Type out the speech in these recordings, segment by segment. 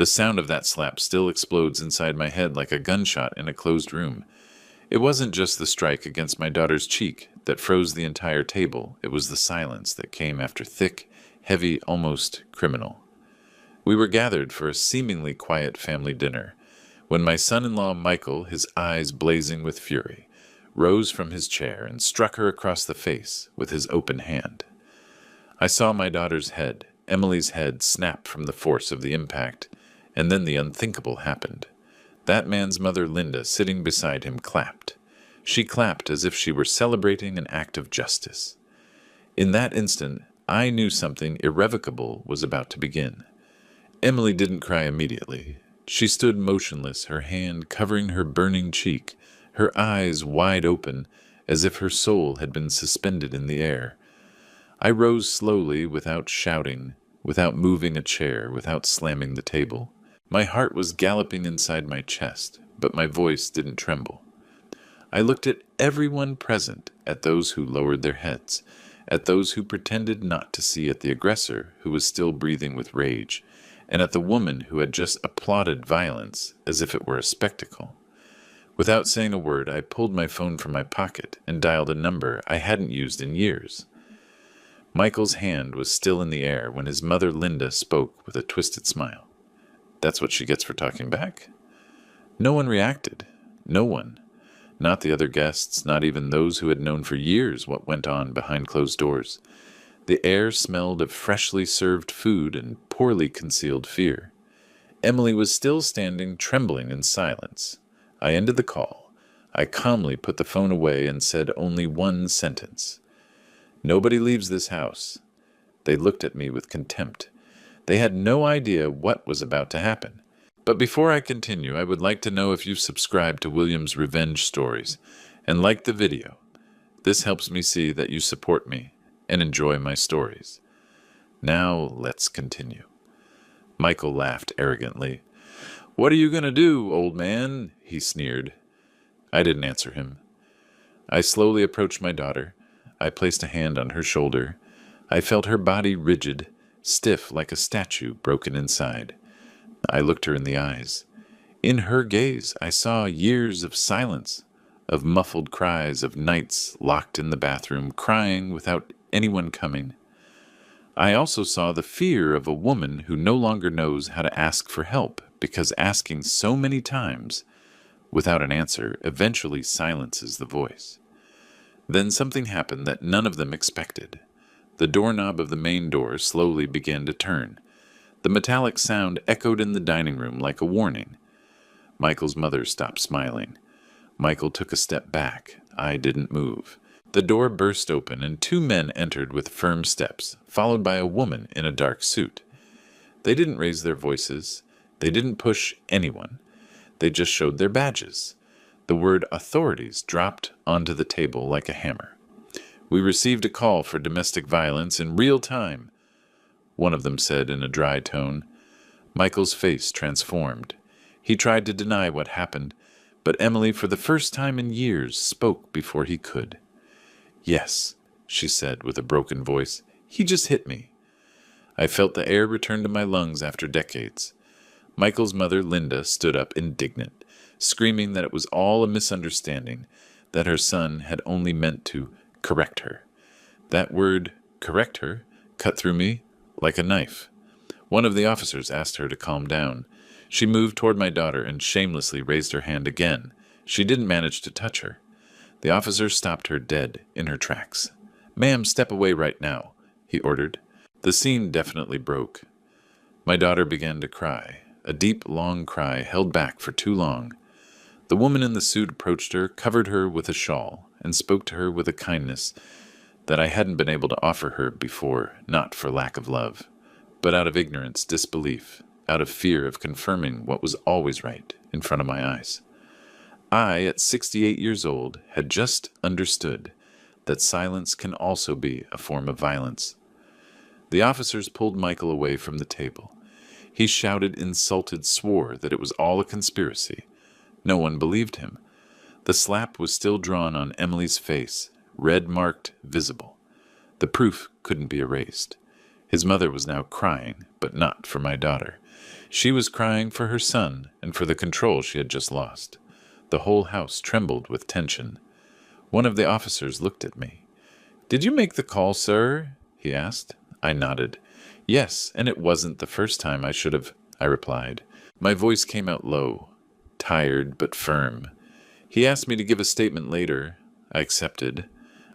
The sound of that slap still explodes inside my head like a gunshot in a closed room. It wasn't just the strike against my daughter's cheek that froze the entire table. It was the silence that came after thick, heavy, almost criminal. We were gathered for a seemingly quiet family dinner when my son-in-law Michael, his eyes blazing with fury, rose from his chair and struck her across the face with his open hand. I saw my daughter's head, Emily's head, snap from the force of the impact, and then the unthinkable happened. That man's mother, Linda, sitting beside him, clapped. She clapped as if she were celebrating an act of justice. In that instant, I knew something irrevocable was about to begin. Emily didn't cry immediately. She stood motionless, her hand covering her burning cheek, her eyes wide open, as if her soul had been suspended in the air. I rose slowly, without shouting, without moving a chair, without slamming the table. My heart was galloping inside my chest, but my voice didn't tremble. I looked at everyone present, at those who lowered their heads, at those who pretended not to see, at the aggressor who was still breathing with rage, and at the woman who had just applauded violence as if it were a spectacle. Without saying a word, I pulled my phone from my pocket and dialed a number I hadn't used in years. Michael's hand was still in the air when his mother Linda spoke with a twisted smile. That's what she gets for talking back? No one reacted. No one. Not the other guests, not even those who had known for years what went on behind closed doors. The air smelled of freshly served food and poorly concealed fear. Emily was still standing, trembling in silence. I ended the call. I calmly put the phone away and said only one sentence. Nobody leaves this house. They looked at me with contempt. They had no idea what was about to happen. But before I continue, I would like to know if you've subscribed to William's revenge stories and liked the video. This helps me see that you support me and enjoy my stories. Now let's continue. Michael laughed arrogantly. "What are you going to do, old man?" he sneered. I didn't answer him. I slowly approached my daughter. I placed a hand on her shoulder. I felt her body rigid, stiff like a statue broken inside. I looked her in the eyes. In her gaze, I saw years of silence, of muffled cries, of nights locked in the bathroom, crying without anyone coming. I also saw the fear of a woman who no longer knows how to ask for help, because asking so many times without an answer eventually silences the voice. Then something happened that none of them expected. The doorknob of the main door slowly began to turn. The metallic sound echoed in the dining room like a warning. Michael's mother stopped smiling. Michael took a step back. I didn't move. The door burst open and two men entered with firm steps, followed by a woman in a dark suit. They didn't raise their voices. They didn't push anyone. They just showed their badges. The word authorities dropped onto the table like a hammer. "We received a call for domestic violence in real time," one of them said in a dry tone. Michael's face transformed. He tried to deny what happened, but Emily, for the first time in years, spoke before he could. "Yes," she said with a broken voice. "He just hit me." I felt the air return to my lungs after decades. Michael's mother, Linda, stood up indignant, screaming that it was all a misunderstanding, that her son had only meant to correct her. That word, correct her, cut through me like a knife. One of the officers asked her to calm down. She moved toward my daughter and shamelessly raised her hand again. She didn't manage to touch her. The officer stopped her dead in her tracks. "Ma'am, step away right now," he ordered. The scene definitely broke. My daughter began to cry, a deep, long cry held back for too long. The woman in the suit approached her, covered her with a shawl, and spoke to her with a kindness that I hadn't been able to offer her before, not for lack of love, but out of ignorance, disbelief, out of fear of confirming what was always right in front of my eyes. I, at 68 years old, had just understood that silence can also be a form of violence. The officers pulled Michael away from the table. He shouted, insulted, swore that it was all a conspiracy. No one believed him. The slap was still drawn on Emily's face, red marked, visible. The proof couldn't be erased. His mother was now crying, but not for my daughter. She was crying for her son and for the control she had just lost. The whole house trembled with tension. One of the officers looked at me. "Did you make the call, sir?" he asked. I nodded. "Yes, and it wasn't the first time I should have," I replied. My voice came out low, tired but firm. He asked me to give a statement later. I accepted.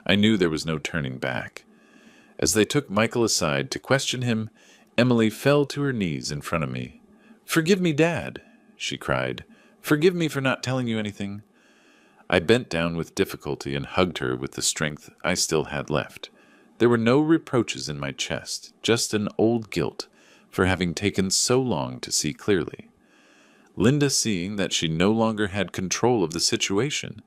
I knew there was no turning back. As they took Michael aside to question him, Emily fell to her knees in front of me. "Forgive me, Dad," she cried. "Forgive me for not telling you anything." I bent down with difficulty and hugged her with the strength I still had left. There were no reproaches in my chest, just an old guilt for having taken so long to see clearly. Linda, seeing that she no longer had control of the situation,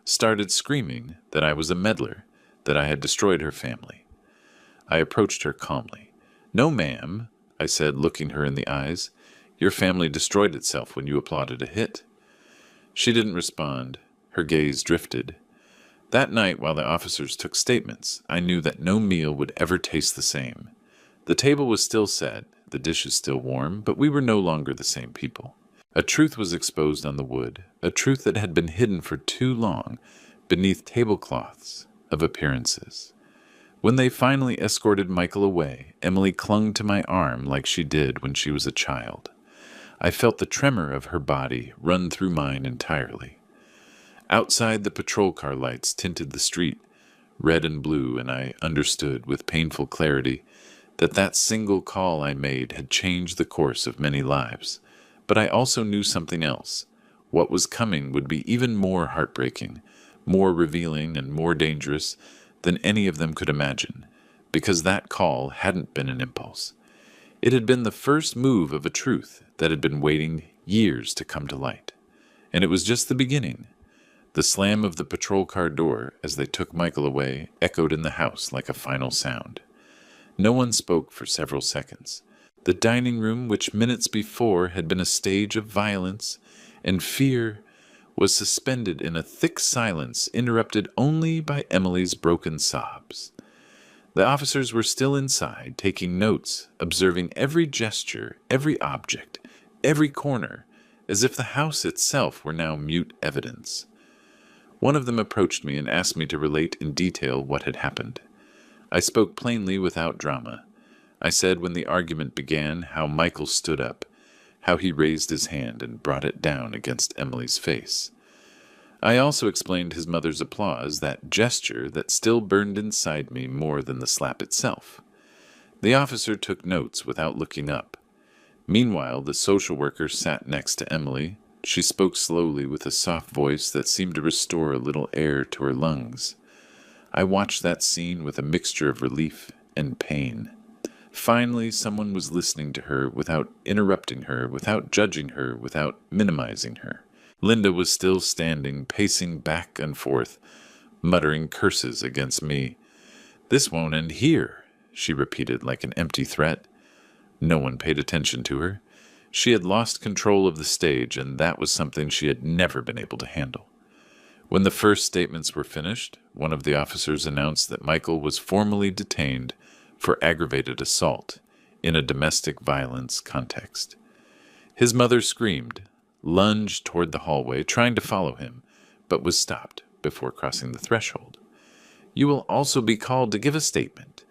started screaming that I was a meddler, that I had destroyed her family. I approached her calmly. "No, ma'am," I said, looking her in the eyes. "Your family destroyed itself when you applauded a hit." She didn't respond. Her gaze drifted. That night, while the officers took statements, I knew that no meal would ever taste the same. The table was still set, the dishes still warm, but we were no longer the same people. A truth was exposed on the wood, a truth that had been hidden for too long beneath tablecloths of appearances. When they finally escorted Michael away, Emily clung to my arm like she did when she was a child. I felt the tremor of her body run through mine entirely. Outside, the patrol car lights tinted the street, red and blue, and I understood with painful clarity that that single call I made had changed the course of many lives. But I also knew something else. What was coming would be even more heartbreaking, more revealing, and more dangerous than any of them could imagine, because that call hadn't been an impulse. It had been the first move of a truth that had been waiting years to come to light. And it was just the beginning. The slam of the patrol car door as they took Michael away echoed in the house like a final sound. No one spoke for several seconds. The dining room, which minutes before had been a stage of violence and fear, was suspended in a thick silence interrupted only by Emily's broken sobs. The officers were still inside, taking notes, observing every gesture, every object, every corner, as if the house itself were now mute evidence. One of them approached me and asked me to relate in detail what had happened. I spoke plainly without drama. I said when the argument began how Michael stood up, how he raised his hand and brought it down against Emily's face. I also explained his mother's applause, that gesture that still burned inside me more than the slap itself. The officer took notes without looking up. Meanwhile, the social worker sat next to Emily. She spoke slowly with a soft voice that seemed to restore a little air to her lungs. I watched that scene with a mixture of relief and pain. Finally, someone was listening to her without interrupting her, without judging her, without minimizing her. Linda was still standing, pacing back and forth, muttering curses against me. "This won't end here," she repeated like an empty threat. No one paid attention to her. She had lost control of the stage, and that was something she had never been able to handle. When the first statements were finished, one of the officers announced that Michael was formally detained for aggravated assault in a domestic violence context. His mother screamed, lunged toward the hallway, trying to follow him, but was stopped before crossing the threshold. "You will also be called to give a statement,"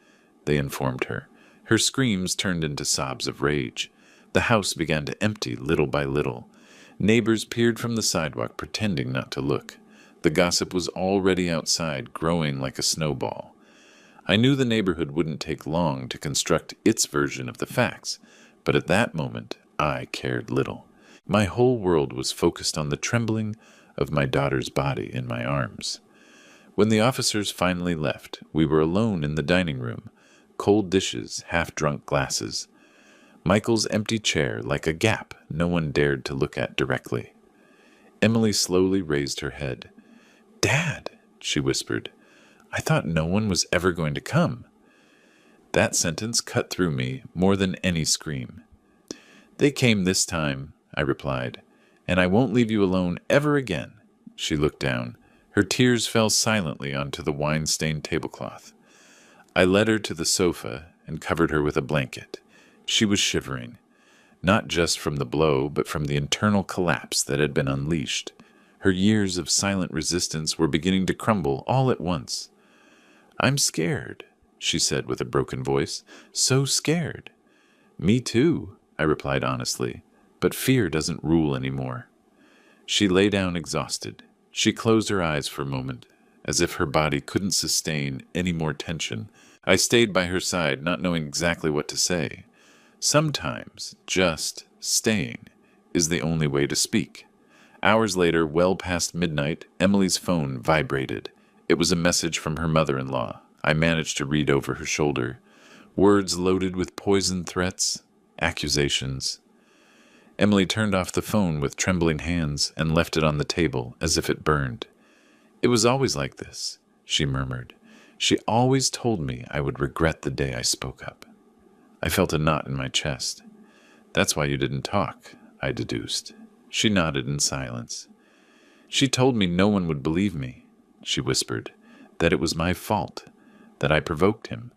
they informed her. Her screams turned into sobs of rage. The house began to empty little by little. Neighbors peered from the sidewalk, pretending not to look. The gossip was already outside, growing like a snowball. I knew the neighborhood wouldn't take long to construct its version of the facts, but at that moment I cared little. My whole world was focused on the trembling of my daughter's body in my arms. When the officers finally left, we were alone in the dining room. Cold dishes, half-drunk glasses. Michael's empty chair like a gap no one dared to look at directly. Emily slowly raised her head. "Dad," she whispered, "I thought no one was ever going to come." That sentence cut through me more than any scream. "They came this time," I replied, "and I won't leave you alone ever again." She looked down. Her tears fell silently onto the wine-stained tablecloth. I led her to the sofa and covered her with a blanket. She was shivering. not just from the blow, but from the internal collapse that had been unleashed. Her years of silent resistance were beginning to crumble all at once. "I'm scared," she said with a broken voice. "So scared." "Me too," I replied honestly, "but fear doesn't rule anymore." She lay down exhausted. She closed her eyes for a moment, as if her body couldn't sustain any more tension. I stayed by her side, not knowing exactly what to say. Sometimes just staying is the only way to speak. Hours later, well past midnight, Emily's phone vibrated. It was a message from her mother-in-law. I managed to read over her shoulder. Words loaded with poison threats, accusations. Emily turned off the phone with trembling hands and left it on the table as if it burned. "It was always like this," she murmured. "She always told me I would regret the day I spoke up." I felt a knot in my chest. "That's why you didn't talk," I deduced. She nodded in silence. "She told me no one would believe me," she whispered, "that it was my fault, that I provoked him,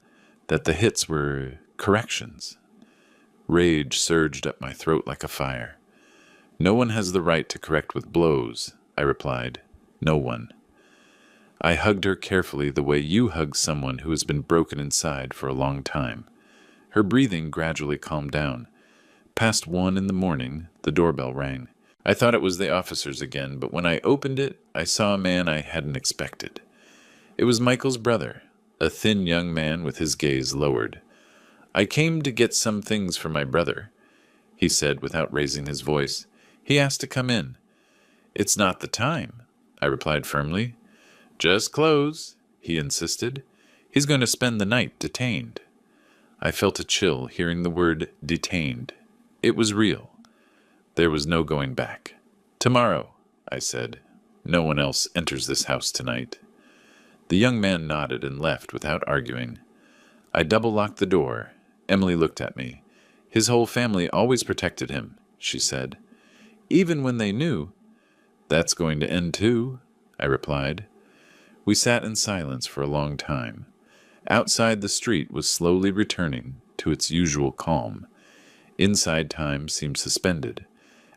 that the hits were corrections." Rage surged up my throat like a fire. "No one has the right to correct with blows," I replied. "No one." I hugged her carefully the way you hug someone who has been broken inside for a long time. Her breathing gradually calmed down. Past 1 in the morning, the doorbell rang. I thought it was the officers again, but when I opened it, I saw a man I hadn't expected. It was Michael's brother, a thin young man with his gaze lowered. "I came to get some things for my brother," he said without raising his voice. "He asked to come in." "It's not the time," I replied firmly. "Just close," he insisted. "He's going to spend the night detained." I felt a chill hearing the word detained. It was real. There was no going back. "Tomorrow," I said. "No one else enters this house tonight." The young man nodded and left without arguing. I double-locked the door. Emily looked at me. "His whole family always protected him," she said. "Even when they knew." "That's going to end too," I replied. We sat in silence for a long time. Outside, the street was slowly returning to its usual calm. Inside, time seemed suspended.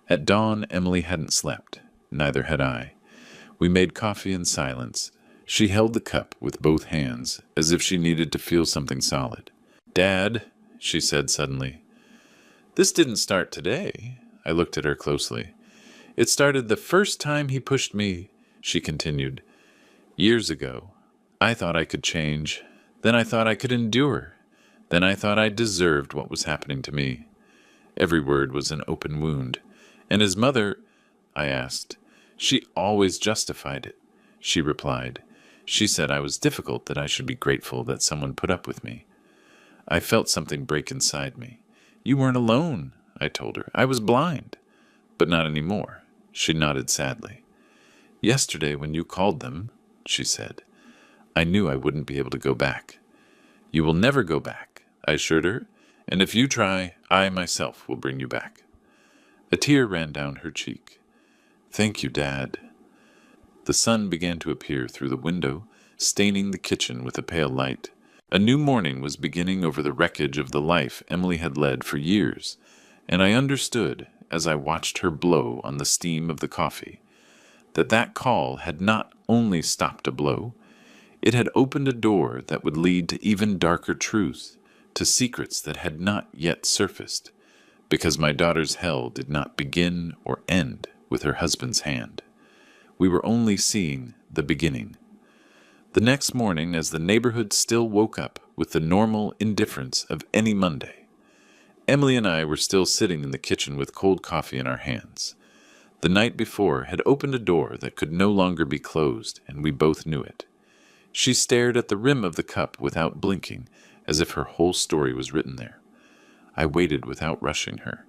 At dawn, Emily hadn't slept. Neither had I. We made coffee in silence. She held the cup with both hands, as if she needed to feel something solid. "Dad," she said suddenly. "This didn't start today." I looked at her closely. "It started the first time he pushed me," she continued. "Years ago. I thought I could change. Then I thought I could endure. Then I thought I deserved what was happening to me." Every word was an open wound. "And his mother?" I asked. "She always justified it," she replied. "She said I was difficult, that I should be grateful that someone put up with me." I felt something break inside me. "You weren't alone," I told her. "I was blind." "But not anymore." She nodded sadly. "Yesterday when you called them," she said, "I knew I wouldn't be able to go back." "You will never go back," I assured her. "And if you try, I myself will bring you back." A tear ran down her cheek. "Thank you, Dad." The sun began to appear through the window, staining the kitchen with a pale light. A new morning was beginning over the wreckage of the life Emily had led for years, and I understood, as I watched her blow on the steam of the coffee, that call had not only stopped a blow, it had opened a door that would lead to even darker truths, to secrets that had not yet surfaced, because my daughter's hell did not begin or end with her husband's hand. We were only seeing the beginning. The next morning, as the neighborhood still woke up with the normal indifference of any Monday, Emily and I were still sitting in the kitchen with cold coffee in our hands. The night before had opened a door that could no longer be closed, and we both knew it. She stared at the rim of the cup without blinking, as if her whole story was written there. I waited without rushing her.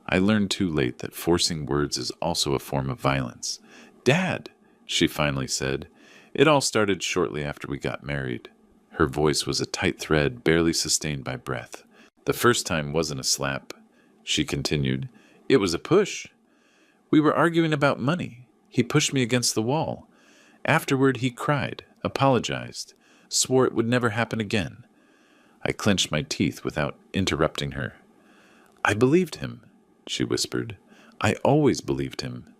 I learned too late that forcing words is also a form of violence. "Dad," she finally said. "It all started shortly after we got married." Her voice was a tight thread, barely sustained by breath. "The first time wasn't a slap," she continued. "It was a push. We were arguing about money. He pushed me against the wall. Afterward, he cried, apologized, swore it would never happen again." I clenched my teeth without interrupting her. "I believed him," she whispered. I always believed him.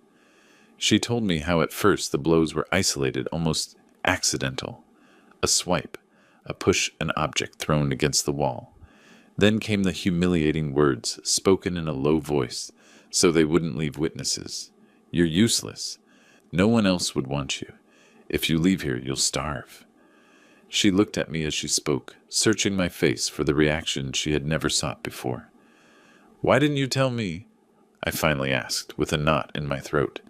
She told me how at first the blows were isolated, almost accidental. A swipe, a push an object thrown against the wall. Then came the humiliating words, spoken in a low voice, so they wouldn't leave witnesses. You're useless. No one else would want you. If you leave here, you'll starve. She looked at me as she spoke, searching my face for the reaction she had never sought before. Why didn't you tell me? I finally asked, with a knot in my throat.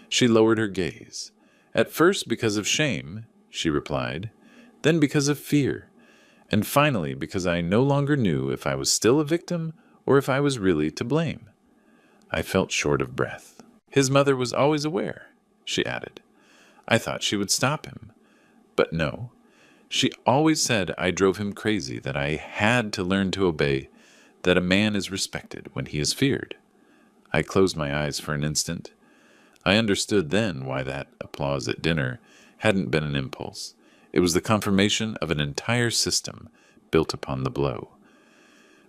She lowered her gaze. At first because of shame, she replied, then because of fear, and finally because I no longer knew if I was still a victim or if I was really to blame. I felt short of breath. His mother was always aware, she added. I thought she would stop him. But no. She always said I drove him crazy, that I had to learn to obey, that a man is respected when he is feared. I closed my eyes for an instant. I understood then why that applause at dinner hadn't been an impulse. It was the confirmation of an entire system built upon the blow.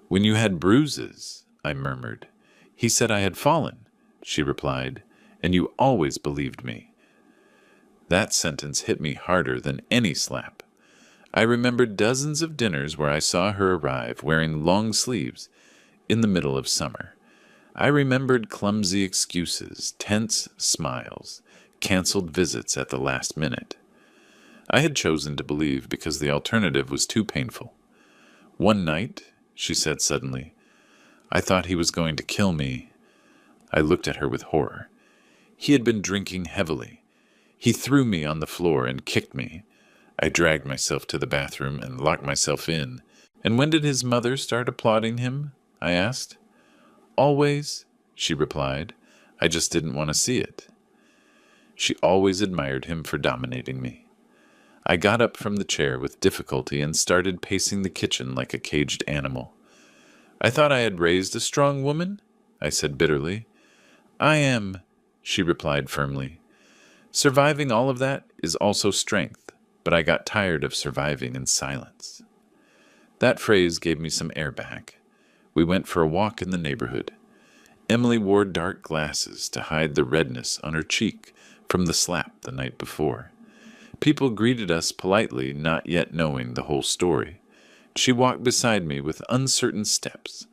When you had bruises, I murmured. He said I had fallen, she replied, and you always believed me. That sentence hit me harder than any slap. I remembered dozens of dinners where I saw her arrive wearing long sleeves in the middle of summer. I remembered clumsy excuses, tense smiles, canceled visits at the last minute. I had chosen to believe because the alternative was too painful. One night, she said suddenly, I thought he was going to kill me. I looked at her with horror. He had been drinking heavily. He threw me on the floor and kicked me. I dragged myself to the bathroom and locked myself in. And when did his mother start applauding him? I asked. Always, she replied. I just didn't want to see it. She always admired him for dominating me. I got up from the chair with difficulty and started pacing the kitchen like a caged animal. I thought I had raised a strong woman, I said bitterly. I am, she replied firmly. Surviving all of that is also strength, but I got tired of surviving in silence. That phrase gave me some air back. We went for a walk in the neighborhood. Emily wore dark glasses to hide the redness on her cheek from the slap the night before. People greeted us politely, not yet knowing the whole story. She walked beside me with uncertain steps,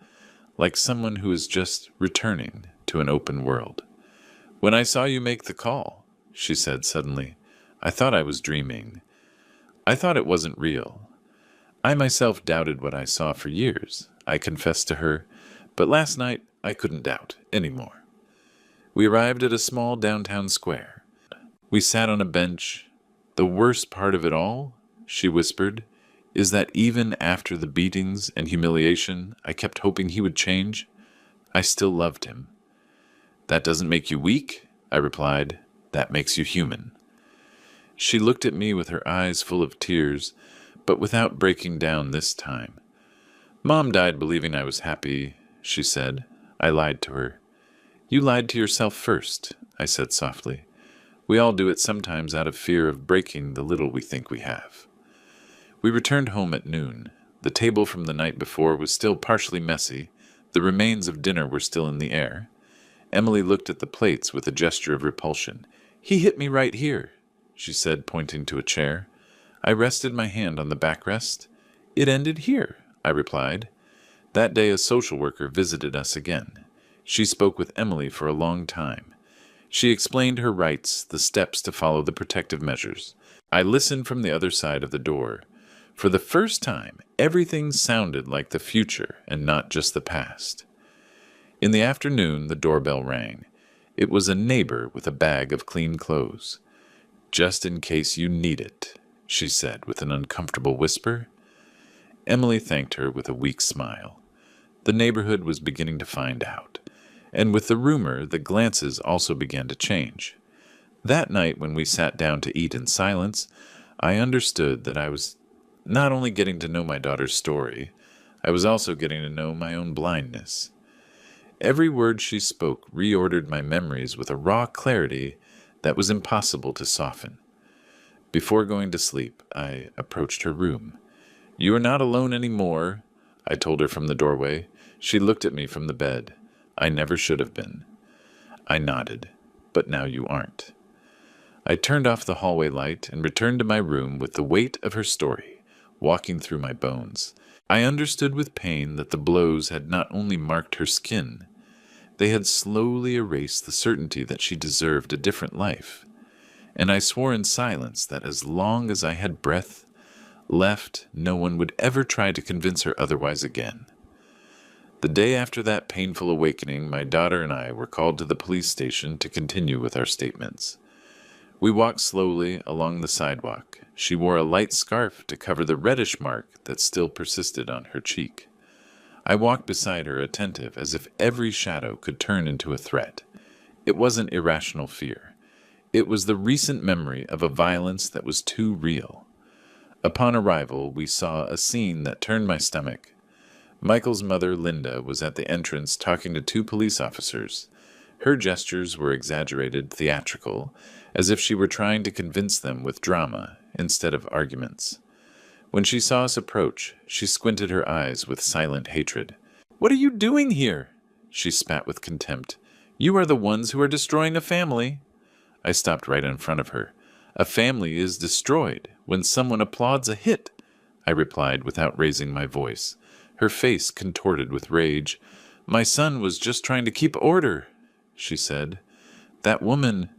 like someone who is just returning to an open world. When I saw you make the call, she said suddenly, I thought I was dreaming. I thought it wasn't real. I myself doubted what I saw for years, I confessed to her, but last night I couldn't doubt anymore. We arrived at a small downtown square. We sat on a bench. The worst part of it all, she whispered, is that even after the beatings and humiliation, I kept hoping he would change. I still loved him. That doesn't make you weak, I replied. That makes you human. She looked at me with her eyes full of tears, but without breaking down this time. Mom died believing I was happy, she said. I lied to her. You lied to yourself first, I said softly. We all do it sometimes out of fear of breaking the little we think we have. We returned home at noon. The table from the night before was still partially messy. The remains of dinner were still in the air. Emily looked at the plates with a gesture of repulsion. He hit me right here, she said, pointing to a chair. I rested my hand on the backrest. It ended here, I replied. That day a social worker visited us again. She spoke with Emily for a long time. She explained her rights, the steps to follow the protective measures. I listened from the other side of the door. For the first time, everything sounded like the future and not just the past. In the afternoon, the doorbell rang. It was a neighbor with a bag of clean clothes. Just in case you need it, she said with an uncomfortable whisper. Emily thanked her with a weak smile. The neighborhood was beginning to find out, and with the rumor, the glances also began to change. That night, when we sat down to eat in silence, I understood that I was not only getting to know my daughter's story, I was also getting to know my own blindness. Every word she spoke reordered my memories with a raw clarity that was impossible to soften. Before going to sleep, I approached her room. You are not alone anymore, I told her from the doorway. She looked at me from the bed. I never should have been. I nodded. But now you aren't. I turned off the hallway light and returned to my room with the weight of her story walking through my bones. I understood with pain that the blows had not only marked her skin, they had slowly erased the certainty that she deserved a different life. And I swore in silence that as long as I had breath left, no one would ever try to convince her otherwise again. The day after that painful awakening, my daughter and I were called to the police station to continue with our statements. We walked slowly along the sidewalk. She wore a light scarf to cover the reddish mark that still persisted on her cheek. I walked beside her, attentive, as if every shadow could turn into a threat. It wasn't irrational fear. It was the recent memory of a violence that was too real. Upon arrival, we saw a scene that turned my stomach. Michael's mother, Linda, was at the entrance talking to two police officers. Her gestures were exaggerated, theatrical, as if she were trying to convince them with drama instead of arguments. When she saw us approach, she squinted her eyes with silent hatred. "What are you doing here?" she spat with contempt. "You are the ones who are destroying a family." I stopped right in front of her. "A family is destroyed when someone applauds a hit," I replied without raising my voice. Her face contorted with rage. "My son was just trying to keep order," she said. "That woman,"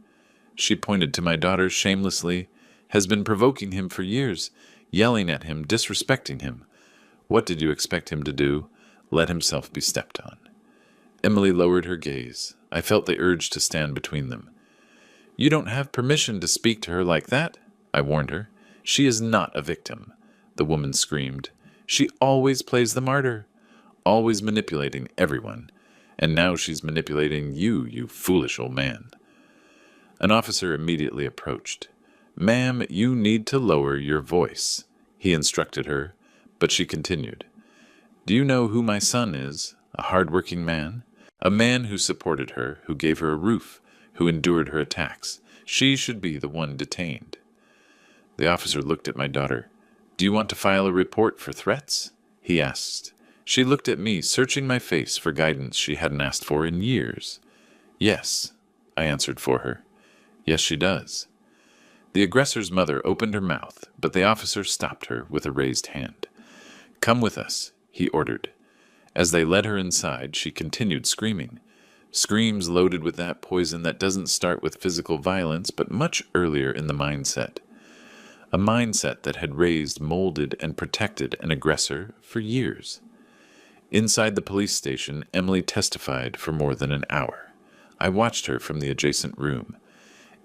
she pointed to my daughter shamelessly, "has been provoking him for years, yelling at him, disrespecting him. What did you expect him to do? Let himself be stepped on." Emily lowered her gaze. I felt the urge to stand between them. "You don't have permission to speak to her like that," I warned her. "She is not a victim," the woman screamed. "She always plays the martyr, always manipulating everyone. And now she's manipulating you, you foolish old man." An officer immediately approached. "Ma'am, you need to lower your voice," he instructed her, but she continued. "Do you know who my son is? A hard-working man? A man who supported her, who gave her a roof, who endured her attacks. She should be the one detained." The officer looked at my daughter. "Do you want to file a report for threats?" he asked. She looked at me, searching my face for guidance she hadn't asked for in years. "Yes," I answered for her. "Yes, she does." The aggressor's mother opened her mouth, but the officer stopped her with a raised hand. "Come with us," he ordered. As they led her inside, she continued screaming. Screams loaded with that poison that doesn't start with physical violence, but much earlier in the mindset. A mindset that had raised, molded, and protected an aggressor for years. Inside the police station, Emily testified for more than an hour. I watched her from the adjacent room.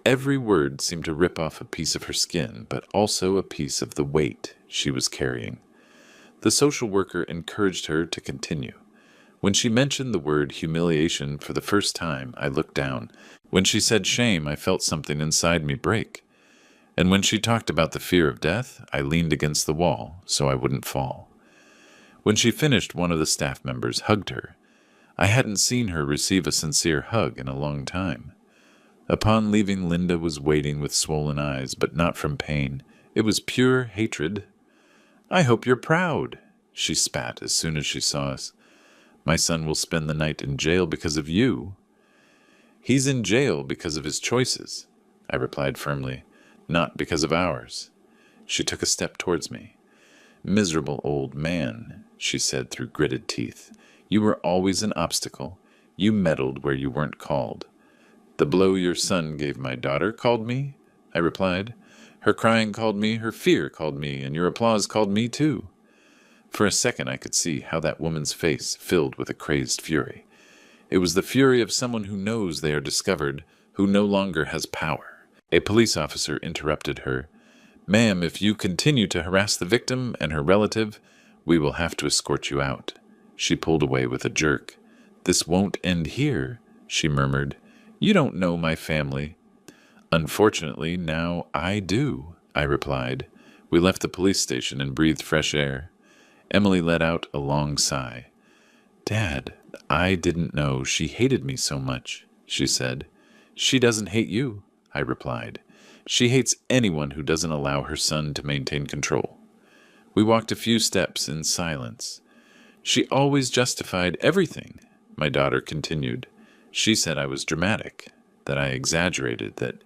Every word seemed to rip off a piece of her skin, but also a piece of the weight she was carrying. The social worker encouraged her to continue. When she mentioned the word humiliation for the first time, I looked down. When she said shame, I felt something inside me break. And when she talked about the fear of death, I leaned against the wall so I wouldn't fall. When she finished, one of the staff members hugged her. I hadn't seen her receive a sincere hug in a long time. Upon leaving, Linda was waiting with swollen eyes, but not from pain. It was pure hatred. "I hope you're proud," she spat as soon as she saw us. "My son will spend the night in jail because of you." "He's in jail because of his choices," I replied firmly, "not because of ours." She took a step towards me. "Miserable old man," she said through gritted teeth. "You were always an obstacle. You meddled where you weren't called." "The blow your son gave my daughter called me," I replied. "Her crying called me, her fear called me, and your applause called me too." For a second I could see how that woman's face filled with a crazed fury. It was the fury of someone who knows they are discovered, who no longer has power. A police officer interrupted her. "Ma'am, if you continue to harass the victim and her relative, we will have to escort you out." She pulled away with a jerk. "This won't end here," she murmured. "You don't know my family." "Unfortunately, now I do," I replied. We left the police station and breathed fresh air. Emily let out a long sigh. "Dad, I didn't know she hated me so much," she said. "She doesn't hate you," I replied. "She hates anyone who doesn't allow her son to maintain control." We walked a few steps in silence. "She always justified everything," my daughter continued. She said I was dramatic, that I exaggerated, that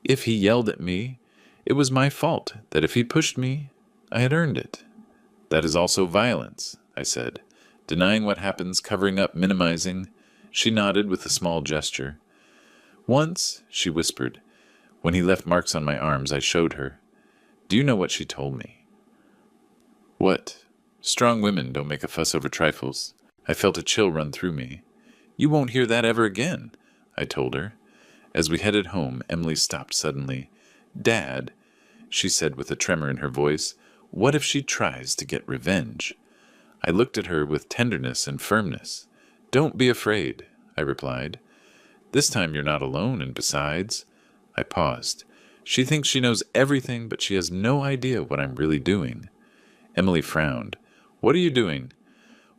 if he yelled at me, it was my fault, that if he pushed me, I had earned it. That is also violence, I said, denying what happens, covering up, minimizing. She nodded with a small gesture. Once, she whispered, when he left marks on my arms, I showed her. Do you know what she told me? What? Strong women don't make a fuss over trifles. I felt a chill run through me. You won't hear that ever again, I told her. As we headed home, Emily stopped suddenly. Dad, she said with a tremor in her voice, what if she tries to get revenge? I looked at her with tenderness and firmness. Don't be afraid, I replied. This time you're not alone, and besides... I paused. She thinks she knows everything, but she has no idea what I'm really doing. Emily frowned. What are you doing?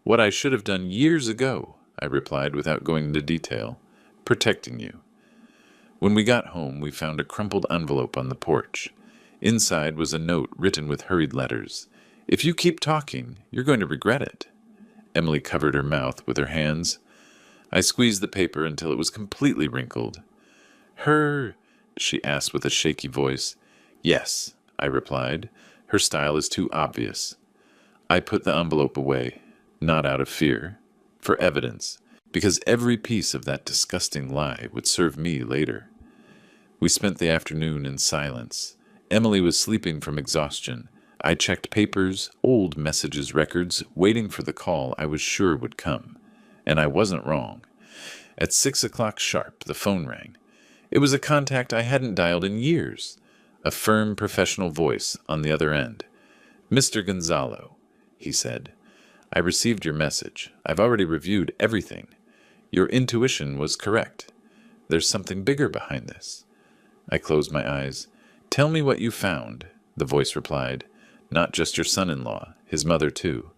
What I should have done years ago, I replied without going into detail. Protecting you. When we got home, we found a crumpled envelope on the porch. Inside was a note written with hurried letters. If you keep talking, you're going to regret it. Emily covered her mouth with her hands. I squeezed the paper until it was completely wrinkled. Her... she asked with a shaky voice. Yes, I replied. Her style is too obvious. I put the envelope away, not out of fear, for evidence, because every piece of that disgusting lie would serve me later. We spent the afternoon in silence. Emily was sleeping from exhaustion. I checked papers, old messages records, waiting for the call I was sure would come. And I wasn't wrong. At 6 o'clock sharp, the phone rang. It was a contact I hadn't dialed in years. A firm, professional voice on the other end. Mr. Gonzalo, he said. I received your message. I've already reviewed everything. Your intuition was correct. There's something bigger behind this. I closed my eyes. Tell me what you found, the voice replied. Not just your son-in-law, his mother too.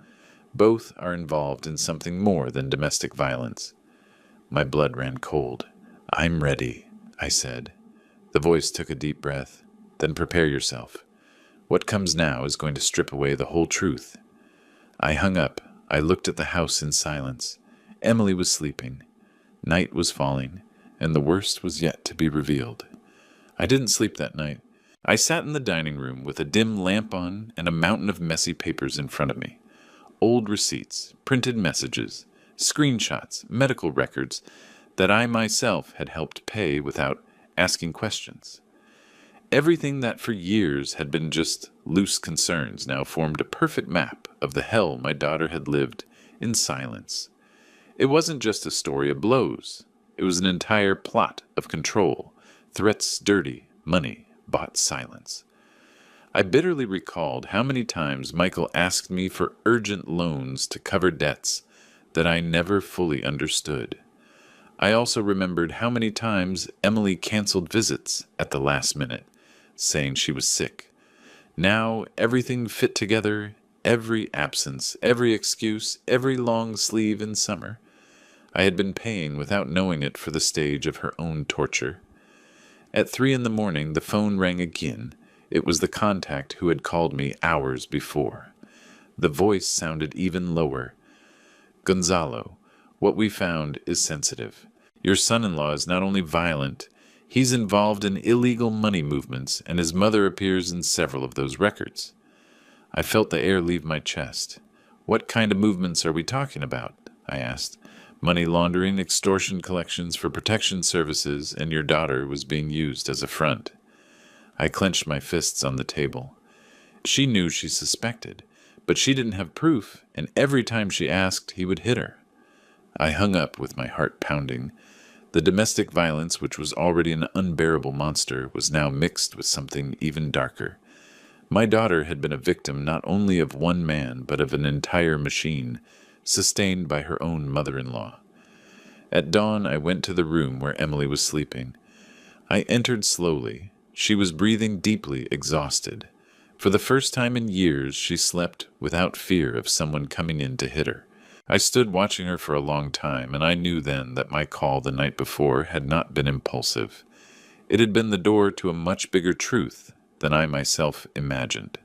Both are involved in something more than domestic violence. My blood ran cold. I'm ready, I said. The voice took a deep breath. Then prepare yourself. What comes now is going to strip away the whole truth. I hung up. I looked at the house in silence. Emily was sleeping. Night was falling, and the worst was yet to be revealed. I didn't sleep that night. I sat in the dining room with a dim lamp on and a mountain of messy papers in front of me. Old receipts, printed messages, screenshots, medical records that I myself had helped pay without asking questions. Everything that for years had been just loose concerns now formed a perfect map of the hell my daughter had lived in silence. It wasn't just a story of blows. It was an entire plot of control, threats, dirty, money, bought silence. I bitterly recalled how many times Michael asked me for urgent loans to cover debts that I never fully understood. I also remembered how many times Emily canceled visits at the last minute, saying she was sick. Now everything fit together, every absence, every excuse, every long sleeve in summer. I had been paying without knowing it for the stage of her own torture. At 3 a.m, the phone rang again. It was the contact who had called me hours before. The voice sounded even lower. Gonzalo, what we found is sensitive. Your son-in-law is not only violent, he's involved in illegal money movements, and his mother appears in several of those records. I felt the air leave my chest. What kind of movements are we talking about? I asked. Money laundering, extortion collections for protection services, and your daughter was being used as a front. I clenched my fists on the table. She knew she suspected, but she didn't have proof, and every time she asked, he would hit her. I hung up with my heart pounding. The domestic violence, which was already an unbearable monster, was now mixed with something even darker. My daughter had been a victim not only of one man, but of an entire machine, sustained by her own mother-in-law. At dawn, I went to the room where Emily was sleeping. I entered slowly. She was breathing deeply, exhausted. For the first time in years, she slept without fear of someone coming in to hit her. I stood watching her for a long time, and I knew then that my call the night before had not been impulsive. It had been the door to a much bigger truth than I myself imagined.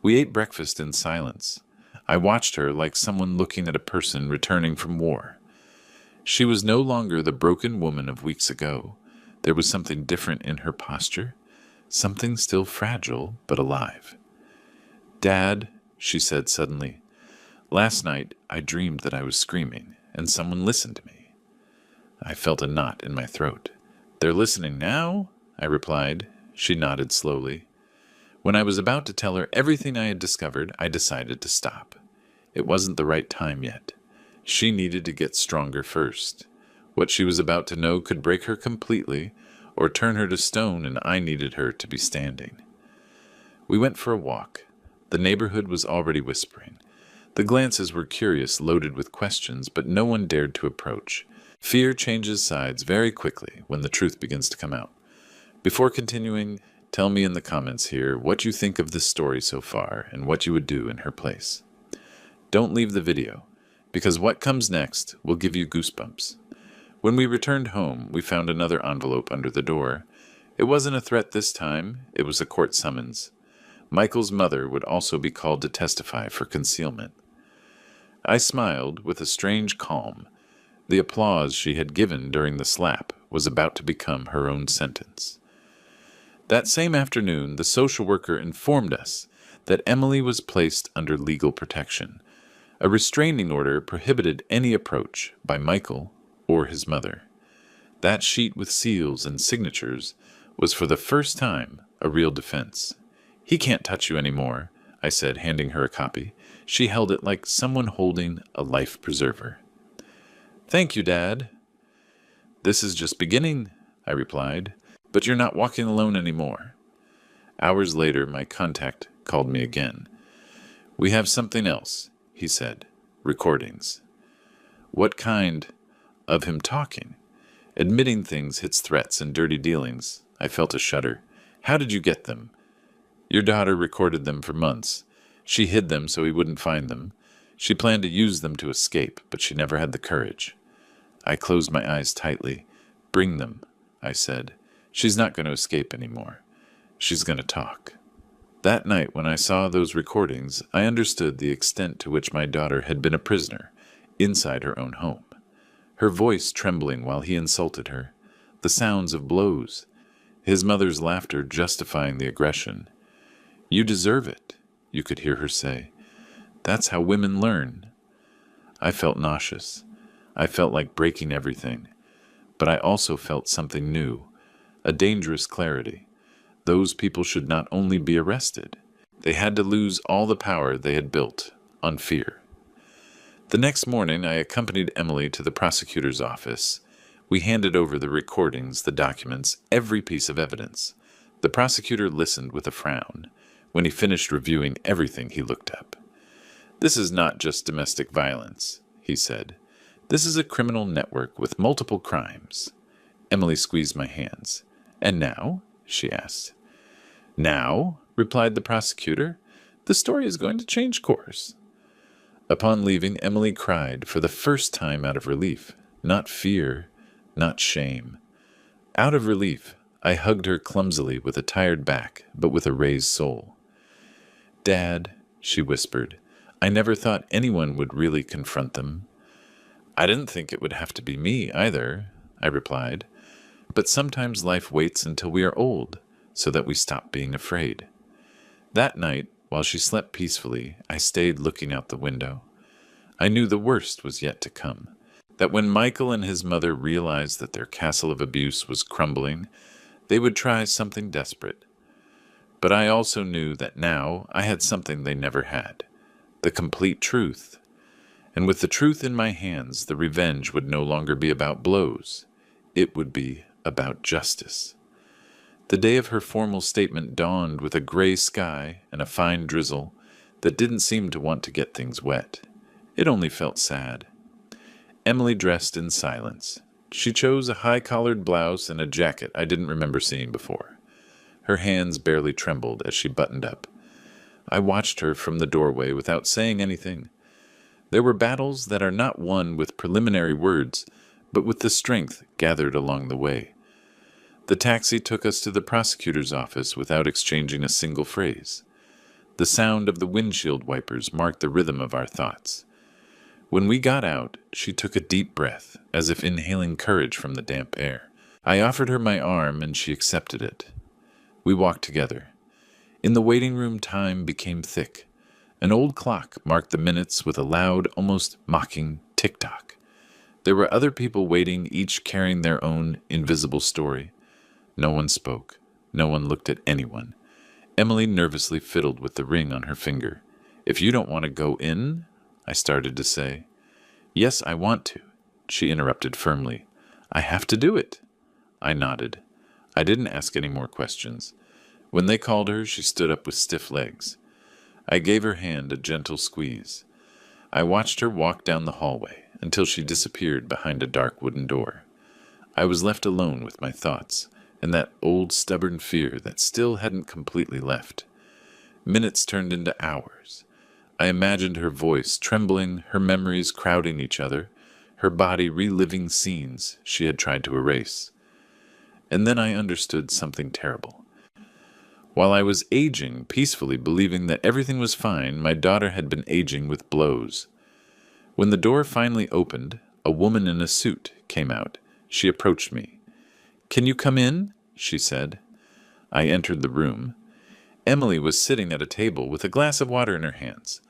We ate breakfast in silence. I watched her like someone looking at a person returning from war. She was no longer the broken woman of weeks ago. There was something different in her posture, something still fragile but alive. "Dad," she said suddenly, "last night I dreamed that I was screaming, and someone listened to me." I felt a knot in my throat. "They're listening now?" I replied. She nodded slowly. When I was about to tell her everything I had discovered, I decided to stop. It wasn't the right time yet. She needed to get stronger first. What she was about to know could break her completely or turn her to stone, and I needed her to be standing. We went for a walk. The neighborhood was already whispering. The glances were curious, loaded with questions, but no one dared to approach. Fear changes sides very quickly when the truth begins to come out. Before continuing, tell me in the comments here what you think of this story so far and what you would do in her place. Don't leave the video, because what comes next will give you goosebumps. When we returned home, we found another envelope under the door. It wasn't a threat this time, it was a court summons. Michael's mother would also be called to testify for concealment. I smiled with a strange calm. The applause she had given during the slap was about to become her own sentence. That same afternoon, the social worker informed us that Emily was placed under legal protection. A restraining order prohibited any approach by Michael or his mother. That sheet with seals and signatures was for the first time a real defense. "He can't touch you anymore," I said, handing her a copy. She held it like someone holding a life preserver. "Thank you, Dad." "This is just beginning," I replied, "but you're not walking alone anymore." Hours later, my contact called me again. "We have something else," he said. "Recordings." "What kind?" "Of him talking. Admitting things hits threats and dirty dealings." I felt a shudder. "How did you get them?" "Your daughter recorded them for months. She hid them so he wouldn't find them. She planned to use them to escape, but she never had the courage." I closed my eyes tightly. "Bring them," I said. "She's not going to escape anymore. She's going to talk." That night, when I saw those recordings, I understood the extent to which my daughter had been a prisoner, inside her own home. Her voice trembling while he insulted her, the sounds of blows, his mother's laughter justifying the aggression. "You deserve it," you could hear her say. "That's how women learn." I felt nauseous. I felt like breaking everything. But I also felt something new, a dangerous clarity. Those people should not only be arrested, they had to lose all the power they had built on fear. The next morning, I accompanied Emily to the prosecutor's office. We handed over the recordings, the documents, every piece of evidence. The prosecutor listened with a frown. When he finished reviewing everything, he looked up. "This is not just domestic violence," he said. "This is a criminal network with multiple crimes." Emily squeezed my hands. "And now?" she asked. "Now," replied the prosecutor, "the story is going to change course." Upon leaving, Emily cried for the first time out of relief. Not fear, not shame. Out of relief, I hugged her clumsily with a tired back, but with a raised soul. "Dad," she whispered, "I never thought anyone would really confront them." "I didn't think it would have to be me, either," I replied. "But sometimes life waits until we are old, so that we stop being afraid." That night, while she slept peacefully, I stayed looking out the window. I knew the worst was yet to come, that when Michael and his mother realized that their castle of abuse was crumbling, they would try something desperate. But I also knew that now I had something they never had, the complete truth. And with the truth in my hands, the revenge would no longer be about blows. It would be about justice. The day of her formal statement dawned with a gray sky and a fine drizzle that didn't seem to want to get things wet. It only felt sad. Emily dressed in silence. She chose a high-collared blouse and a jacket I didn't remember seeing before. Her hands barely trembled as she buttoned up. I watched her from the doorway without saying anything. There were battles that are not won with preliminary words, but with the strength gathered along the way. The taxi took us to the prosecutor's office without exchanging a single phrase. The sound of the windshield wipers marked the rhythm of our thoughts. When we got out, she took a deep breath, as if inhaling courage from the damp air. I offered her my arm, and she accepted it. We walked together. In the waiting room, time became thick. An old clock marked the minutes with a loud, almost mocking tick-tock. There were other people waiting, each carrying their own invisible story. No one spoke. No one looked at anyone. Emily nervously fiddled with the ring on her finger. "If you don't want to go in," I started to say. "Yes, I want to," she interrupted firmly. "I have to do it." I nodded. I didn't ask any more questions. When they called her, she stood up with stiff legs. I gave her hand a gentle squeeze. I watched her walk down the hallway until she disappeared behind a dark wooden door. I was left alone with my thoughts and that old stubborn fear that still hadn't completely left. Minutes turned into hours. I imagined her voice trembling, her memories crowding each other, her body reliving scenes she had tried to erase. And then I understood something terrible. While I was aging, peacefully believing that everything was fine, my daughter had been aging with blows. When the door finally opened, a woman in a suit came out. She approached me. "Can you come in?" she said. I entered the room. Emily was sitting at a table with a glass of water in her hands.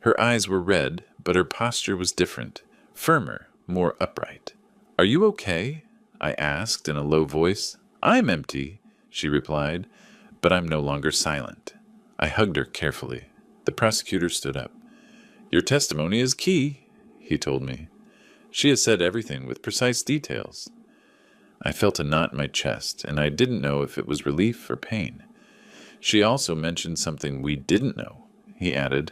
Her eyes were red, but her posture was different, firmer, more upright. "Are you okay?" I asked in a low voice. "I'm empty," she replied, but I'm no longer silent. I hugged her carefully. The prosecutor stood up. "Your testimony is key," he told me. "She has said everything with precise details." I felt a knot in my chest, and I didn't know if it was relief or pain. "She also mentioned something we didn't know," he added,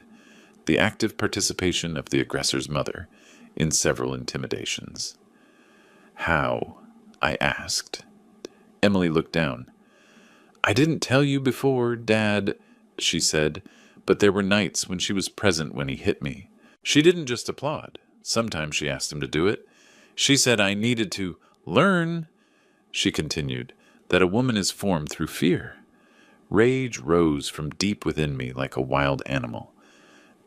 "the active participation of the aggressor's mother in several intimidations." "How?" I asked. Emily looked down. "I didn't tell you before, Dad," she said, "but there were nights when she was present when he hit me. She didn't just applaud. Sometimes she asked him to do it. She said I needed to learn," she continued, "that a woman is formed through fear." Rage rose from deep within me like a wild animal.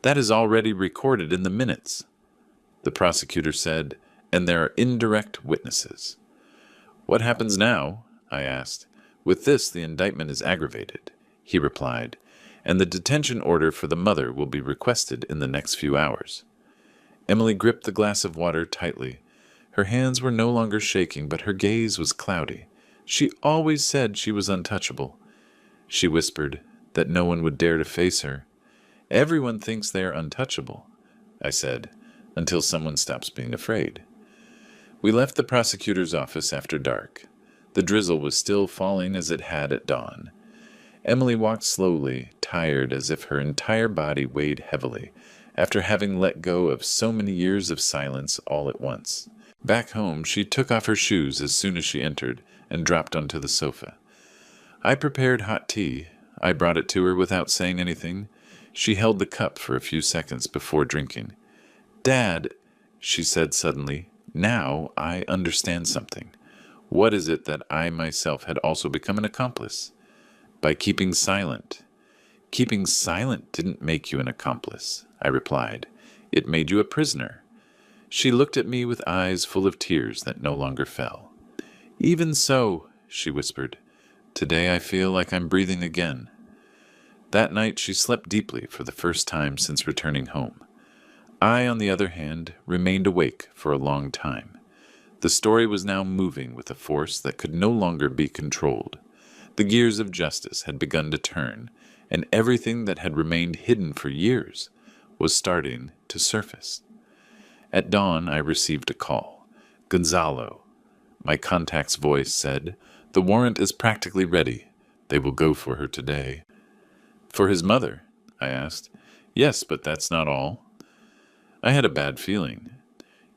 "That is already recorded in the minutes," the prosecutor said, "and there are indirect witnesses." "What happens now?" I asked. "With this, the indictment is aggravated," he replied, "and the detention order for the mother will be requested in the next few hours." Emily gripped the glass of water tightly. Her hands were no longer shaking, but her gaze was cloudy. "She always said she was untouchable," she whispered, "that no one would dare to face her." "Everyone thinks they are untouchable," I said, "until someone stops being afraid." We left the prosecutor's office after dark. The drizzle was still falling as it had at dawn. Emily walked slowly, tired as if her entire body weighed heavily, after having let go of so many years of silence all at once. Back home, she took off her shoes as soon as she entered and dropped onto the sofa. I prepared hot tea. I brought it to her without saying anything. She held the cup for a few seconds before drinking. "Dad," she said suddenly, "now I understand something. What is it that I myself had also become an accomplice? By keeping silent." "Keeping silent didn't make you an accomplice," I replied. "It made you a prisoner." She looked at me with eyes full of tears that no longer fell. "Even so," she whispered, "today I feel like I'm breathing again." That night she slept deeply for the first time since returning home. I, on the other hand, remained awake for a long time. The story was now moving with a force that could no longer be controlled. The gears of justice had begun to turn, and everything that had remained hidden for years was starting to surface. At dawn, I received a call. "Gonzalo," my contact's voice said, "the warrant is practically ready. They will go for her today." "For his mother?" I asked. "Yes, but that's not all." I had a bad feeling.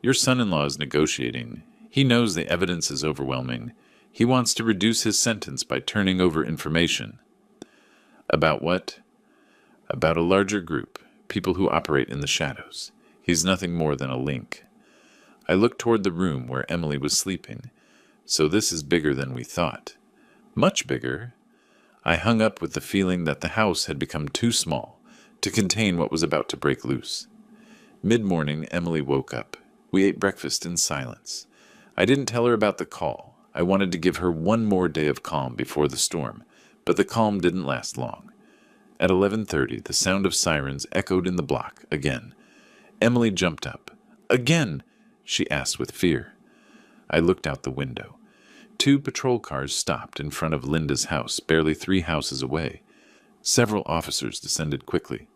"Your son-in-law is negotiating. He knows the evidence is overwhelming. He wants to reduce his sentence by turning over information." "About what?" "About a larger group, people who operate in the shadows. He's nothing more than a link." I looked toward the room where Emily was sleeping. "So this is bigger than we thought." "Much bigger." I hung up with the feeling that the house had become too small to contain what was about to break loose. Mid-morning, Emily woke up. We ate breakfast in silence. I didn't tell her about the call. I wanted to give her one more day of calm before the storm, but the calm didn't last long. At 11:30, the sound of sirens echoed in the block again. Emily jumped up. "Again?" she asked with fear. I looked out the window. 2 patrol cars stopped in front of Linda's house, barely 3 houses away. Several officers descended quickly.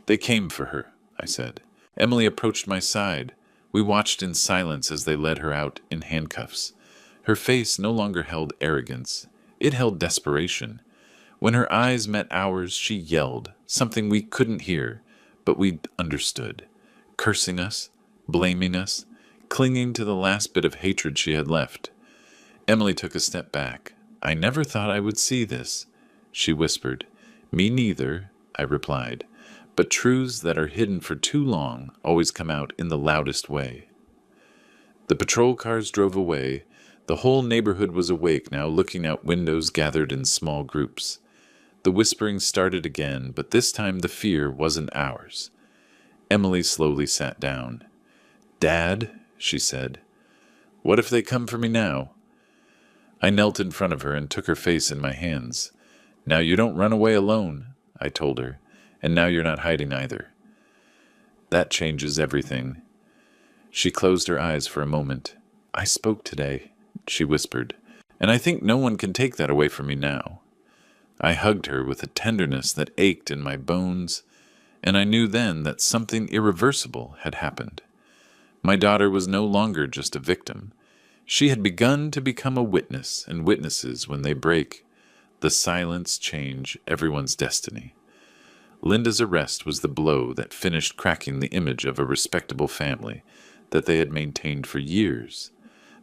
"They came for her," I said. Emily approached my side. We watched in silence as they led her out in handcuffs. Her face no longer held arrogance. It held desperation. When her eyes met ours, she yelled, something we couldn't hear, but we understood. Cursing us, blaming us, clinging to the last bit of hatred she had left. Emily took a step back. "I never thought I would see this," she whispered. "Me neither," I replied. But truths that are hidden for too long always come out in the loudest way. The patrol cars drove away. The whole neighborhood was awake now, looking out windows gathered in small groups. The whispering started again, but this time the fear wasn't ours. Emily slowly sat down. "Dad," she said, "what if they come for me now?" I knelt in front of her and took her face in my hands. "Now you don't run away alone," I told her, "and now you're not hiding either. That changes everything." She closed her eyes for a moment. "I spoke today," she whispered, "and I think no one can take that away from me now." I hugged her with a tenderness that ached in my bones, and I knew then that something irreversible had happened. My daughter was no longer just a victim. She had begun to become a witness, and witnesses, when they break the silence, change everyone's destiny. Linda's arrest was the blow that finished cracking the image of a respectable family that they had maintained for years.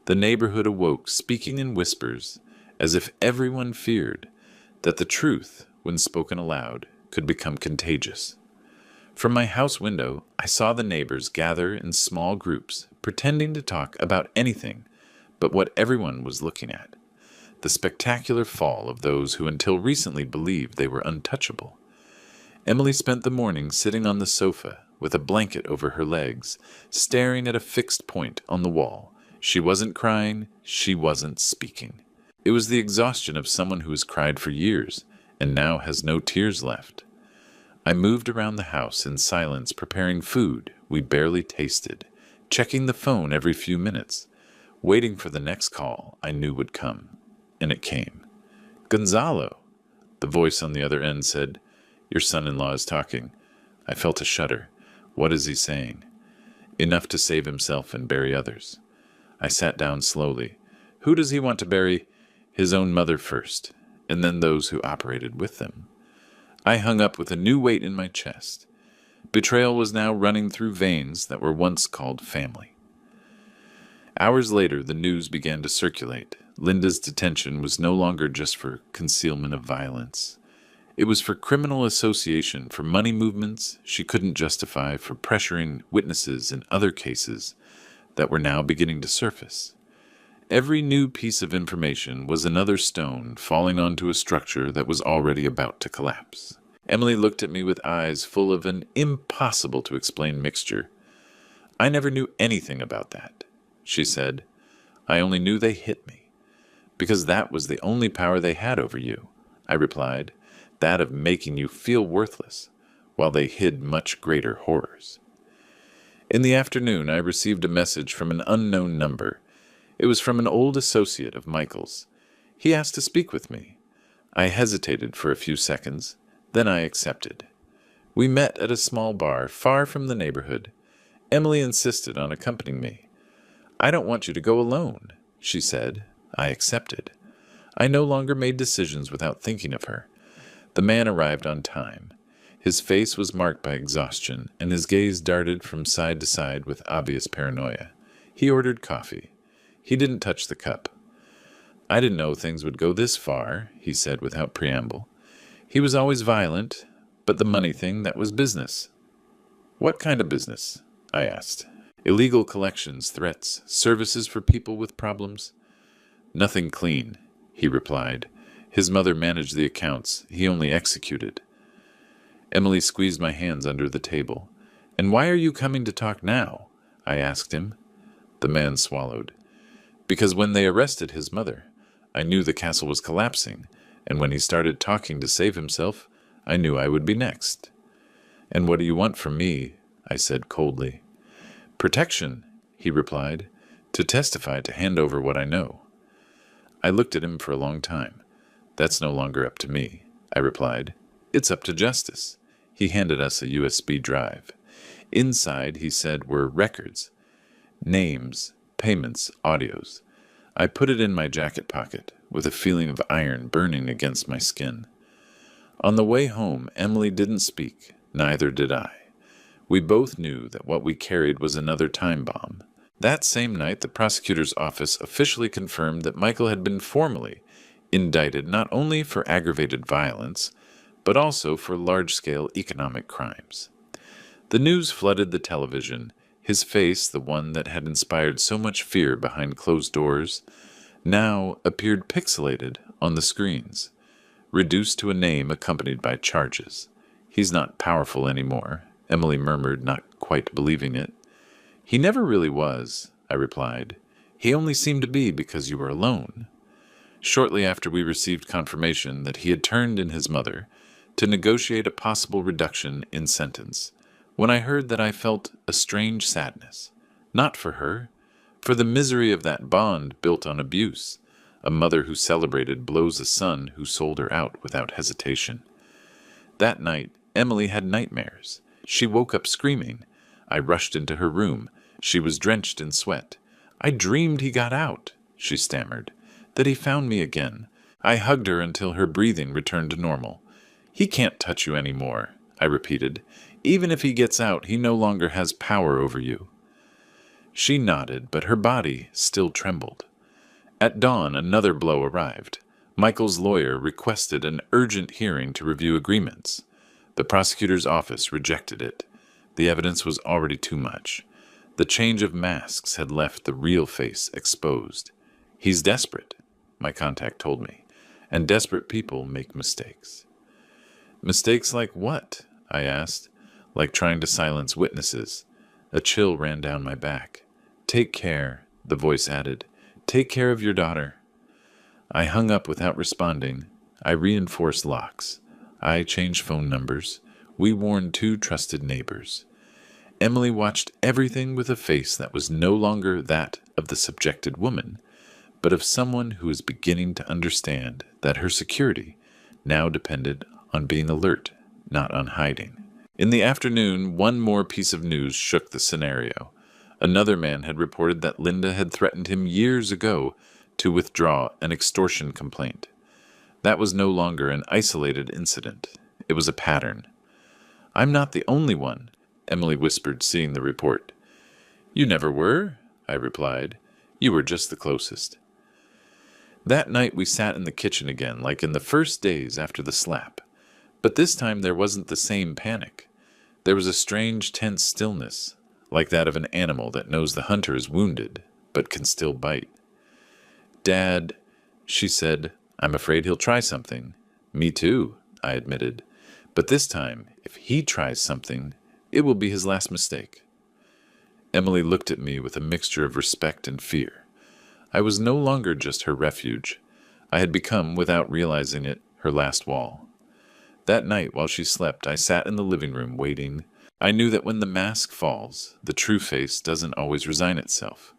The neighborhood awoke, speaking in whispers, as if everyone feared that the truth, when spoken aloud, could become contagious. From my house window, I saw the neighbors gather in small groups, pretending to talk about anything but what everyone was looking at: the spectacular fall of those who until recently believed they were untouchable. Emily spent the morning sitting on the sofa with a blanket over her legs, staring at a fixed point on the wall. She wasn't crying, she wasn't speaking. It was the exhaustion of someone who has cried for years and now has no tears left. I moved around the house in silence, preparing food we barely tasted, checking the phone every few minutes, waiting for the next call I knew would come. And it came. "Gonzalo," the voice on the other end said. "Your son-in-law is talking." I felt a shudder. What is he saying? Enough to save himself and bury others. I sat down slowly. Who does he want to bury? His own mother first, and then those who operated with them. I hung up with a new weight in my chest. Betrayal was now running through veins that were once called family. Hours later, the news began to circulate. Linda's detention was no longer just for concealment of violence. It was for criminal association, for money movements she couldn't justify, for pressuring witnesses in other cases that were now beginning to surface. Every new piece of information was another stone falling onto a structure that was already about to collapse. Emily looked at me with eyes full of an impossible-to-explain mixture. "I never knew anything about that," she said. "I only knew they hit me. Because that was the only power they had over you," I replied, "that of making you feel worthless, while they hid much greater horrors." In the afternoon, I received a message from an unknown number. It was from an old associate of Michael's. He asked to speak with me. I hesitated for a few seconds, then I accepted. We met at a small bar far from the neighborhood. Emily insisted on accompanying me. "I don't want you to go alone," she said. I accepted. I no longer made decisions without thinking of her. The man arrived on time. His face was marked by exhaustion, and his gaze darted from side to side with obvious paranoia. He ordered coffee. He didn't touch the cup. "I didn't know things would go this far," he said without preamble. He was always violent, but the money thing, that was business. "What kind of business?" I asked. "Illegal collections, threats, services for people with problems?" "Nothing clean," he replied. His mother managed the accounts. He only executed. Emily squeezed my hands under the table. "And why are you coming to talk now?" I asked him. The man swallowed. "Because when they arrested his mother, I knew the castle was collapsing, and when he started talking to save himself, I knew I would be next." "And what do you want from me?" I said coldly. "Protection," he replied, "to testify to hand over what I know." I looked at him for a long time. "That's no longer up to me," I replied. "It's up to justice." He handed us a USB drive. Inside, he said, were records, names, payments, audios. I put it in my jacket pocket, with a feeling of iron burning against my skin. On the way home, Emily didn't speak, neither did I. We both knew that what we carried was another time bomb. That same night, the prosecutor's office officially confirmed that Michael had been formally indicted not only for aggravated violence, but also for large-scale economic crimes. The news flooded the television. His face, the one that had inspired so much fear behind closed doors, now appeared pixelated on the screens, reduced to a name accompanied by charges. "He's not powerful anymore," Emily murmured, not quite believing it. "He never really was," I replied. "He only seemed to be because you were alone." Shortly after we received confirmation that he had turned in his mother to negotiate a possible reduction in sentence, when I heard that I felt a strange sadness, not for her, for the misery of that bond built on abuse. A mother who celebrated blows a son who sold her out without hesitation. That night, Emily had nightmares. She woke up screaming. I rushed into her room. She was drenched in sweat. "I dreamed he got out," she stammered, "that he found me again." I hugged her until her breathing returned to normal. "He can't touch you anymore," I repeated. "Even if he gets out, he no longer has power over you." She nodded, but her body still trembled. At dawn, another blow arrived. Michael's lawyer requested an urgent hearing to review agreements. The prosecutor's office rejected it. The evidence was already too much. The change of masks had left the real face exposed. "He's desperate," my contact told me, "and desperate people make mistakes." "Mistakes like what?" I asked. "Like trying to silence witnesses." A chill ran down my back. "Take care," the voice added. "Take care of your daughter." I hung up without responding. I reinforced locks. I changed phone numbers. We warned 2 trusted neighbors. Emily watched everything with a face that was no longer that of the subjected woman, but of someone who was beginning to understand that her security now depended on being alert, not on hiding. In the afternoon, one more piece of news shook the scenario. Another man had reported that Linda had threatened him years ago to withdraw an extortion complaint. That was no longer an isolated incident. It was a pattern. "I'm not the only one," Emily whispered, seeing the report. "You never were," I replied. "You were just the closest." That night we sat in the kitchen again, like in the first days after the slap. But this time there wasn't the same panic. There was a strange, tense stillness, like that of an animal that knows the hunter is wounded, but can still bite. "Dad," she said, "I'm afraid he'll try something." "Me too," I admitted. "But this time, if he tries something, it will be his last mistake." Emily looked at me with a mixture of respect and fear. I was no longer just her refuge. I had become, without realizing it, her last wall. That night, while she slept, I sat in the living room waiting. I knew that when the mask falls, the true face doesn't always resign itself.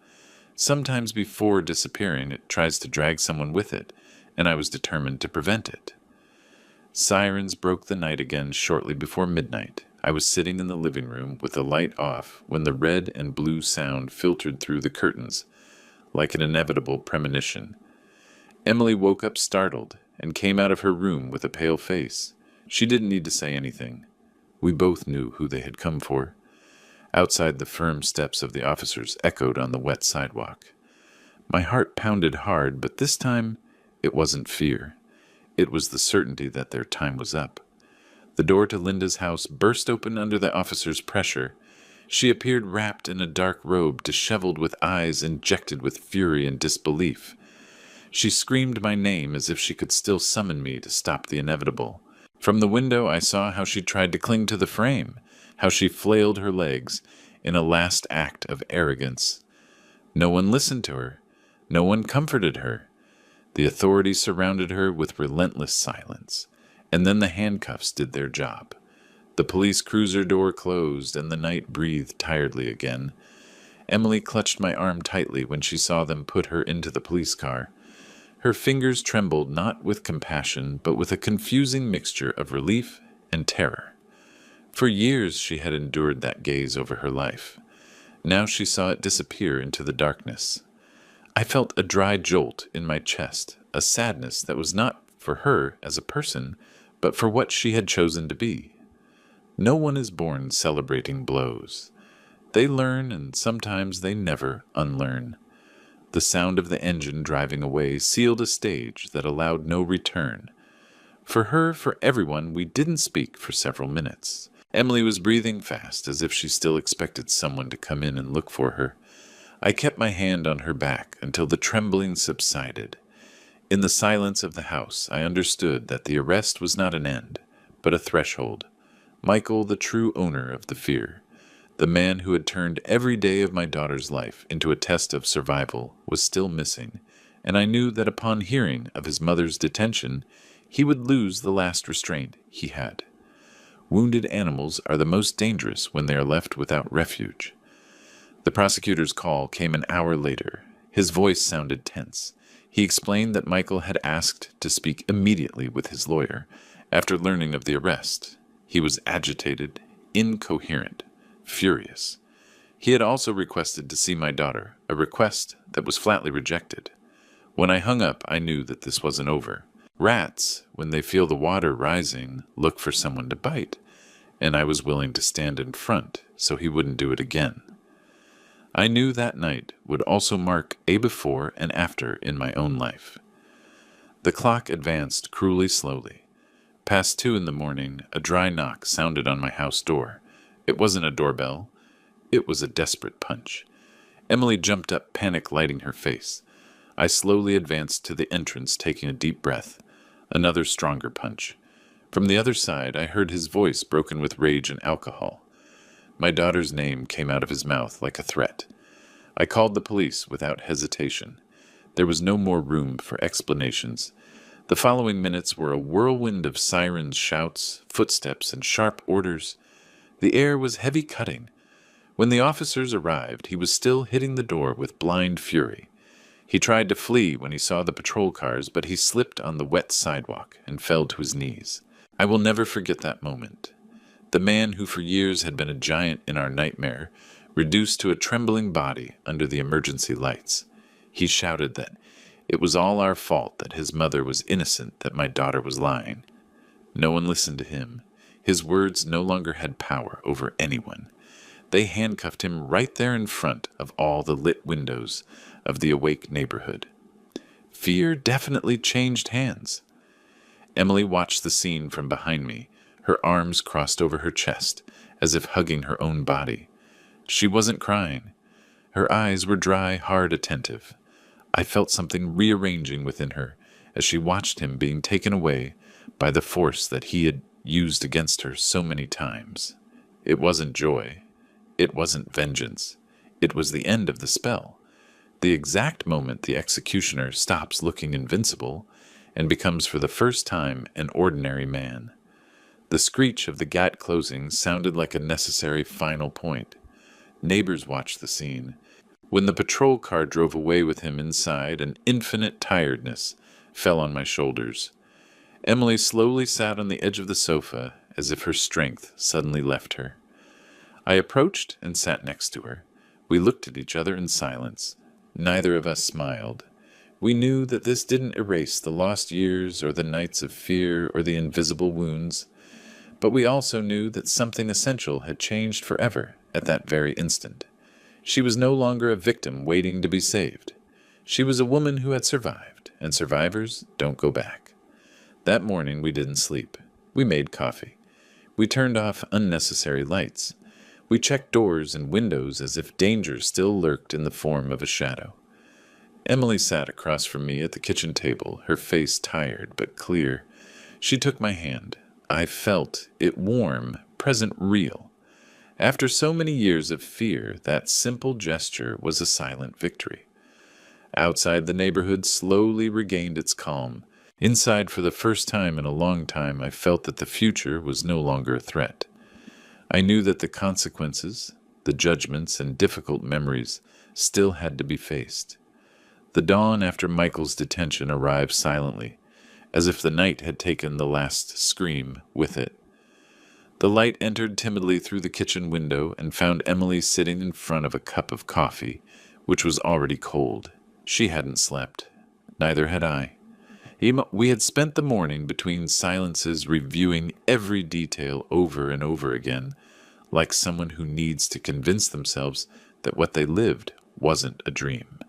Sometimes before disappearing, it tries to drag someone with it, and I was determined to prevent it. Sirens broke the night again shortly before midnight. I was sitting in the living room with the light off when the red and blue sound filtered through the curtains, like an inevitable premonition. Emily woke up startled and came out of her room with a pale face. She didn't need to say anything. We both knew who they had come for. Outside, the firm steps of the officers echoed on the wet sidewalk. My heart pounded hard, but this time it wasn't fear. It was the certainty that their time was up. The door to Linda's house burst open under the officer's pressure. She appeared wrapped in a dark robe, disheveled with eyes injected with fury and disbelief. She screamed my name as if she could still summon me to stop the inevitable. From the window I saw how she tried to cling to the frame, how she flailed her legs in a last act of arrogance. No one listened to her. No one comforted her. The authorities surrounded her with relentless silence, and then the handcuffs did their job. The police cruiser door closed, and the night breathed tiredly again. Emily clutched my arm tightly when she saw them put her into the police car. Her fingers trembled not with compassion, but with a confusing mixture of relief and terror. For years she had endured that gaze over her life. Now she saw it disappear into the darkness. I felt a dry jolt in my chest, a sadness that was not for her as a person, but for what she had chosen to be. No one is born celebrating blows. They learn, and sometimes they never unlearn. The sound of the engine driving away sealed a stage that allowed no return. For her, for everyone, we didn't speak for several minutes. Emily was breathing fast, as if she still expected someone to come in and look for her. I kept my hand on her back until the trembling subsided. In the silence of the house, I understood that the arrest was not an end, but a threshold. Michael, the true owner of the fear, the man who had turned every day of my daughter's life into a test of survival, was still missing, and I knew that upon hearing of his mother's detention, he would lose the last restraint he had. Wounded animals are the most dangerous when they are left without refuge. The prosecutor's call came an hour later. His voice sounded tense. He explained that Michael had asked to speak immediately with his lawyer after learning of the arrest. He was agitated, incoherent, furious. He had also requested to see my daughter, a request that was flatly rejected. When I hung up, I knew that this wasn't over. Rats, when they feel the water rising, look for someone to bite, and I was willing to stand in front so he wouldn't do it again. I knew that night would also mark a before and after in my own life. The clock advanced cruelly slowly. Past 2 a.m, a dry knock sounded on my house door. It wasn't a doorbell. It was a desperate punch. Emily jumped up, panic lighting her face. I slowly advanced to the entrance, taking a deep breath. Another stronger punch. From the other side, I heard his voice broken with rage and alcohol. My daughter's name came out of his mouth like a threat. I called the police without hesitation. There was no more room for explanations. The following minutes were a whirlwind of sirens, shouts, footsteps, and sharp orders. The air was heavy cutting. When the officers arrived, he was still hitting the door with blind fury. He tried to flee when he saw the patrol cars, but he slipped on the wet sidewalk and fell to his knees. I will never forget that moment. The man who for years had been a giant in our nightmare, reduced to a trembling body under the emergency lights. He shouted that it was all our fault, that his mother was innocent, that my daughter was lying. No one listened to him. His words no longer had power over anyone. They handcuffed him right there in front of all the lit windows of the awake neighborhood. Fear definitely changed hands. Emily watched the scene from behind me, her arms crossed over her chest, as if hugging her own body. She wasn't crying. Her eyes were dry, hard, attentive. I felt something rearranging within her as she watched him being taken away by the force that he had used against her so many times. It wasn't joy. It wasn't vengeance. It was the end of the spell. The exact moment the executioner stops looking invincible and becomes for the first time an ordinary man. The screech of the gate closing sounded like a necessary final point. Neighbors watched the scene. When the patrol car drove away with him inside, an infinite tiredness fell on my shoulders. Emily slowly sat on the edge of the sofa as if her strength suddenly left her. I approached and sat next to her. We looked at each other in silence. Neither of us smiled. We knew that this didn't erase the lost years or the nights of fear or the invisible wounds, but we also knew that something essential had changed forever at that very instant. She was no longer a victim waiting to be saved. She was a woman who had survived, and survivors don't go back. That morning we didn't sleep. We made coffee. We turned off unnecessary lights. We checked doors and windows as if danger still lurked in the form of a shadow. Emily sat across from me at the kitchen table, her face tired but clear. She took my hand. I felt it warm, present, real. After so many years of fear, that simple gesture was a silent victory. Outside, the neighborhood slowly regained its calm. Inside, for the first time in a long time, I felt that the future was no longer a threat. I knew that the consequences, the judgments, and difficult memories still had to be faced. The dawn after Michael's detention arrived silently, as if the night had taken the last scream with it. The light entered timidly through the kitchen window and found Emily sitting in front of a cup of coffee, which was already cold. She hadn't slept. Neither had I. We had spent the morning between silences reviewing every detail over and over again, like someone who needs to convince themselves that what they lived wasn't a dream.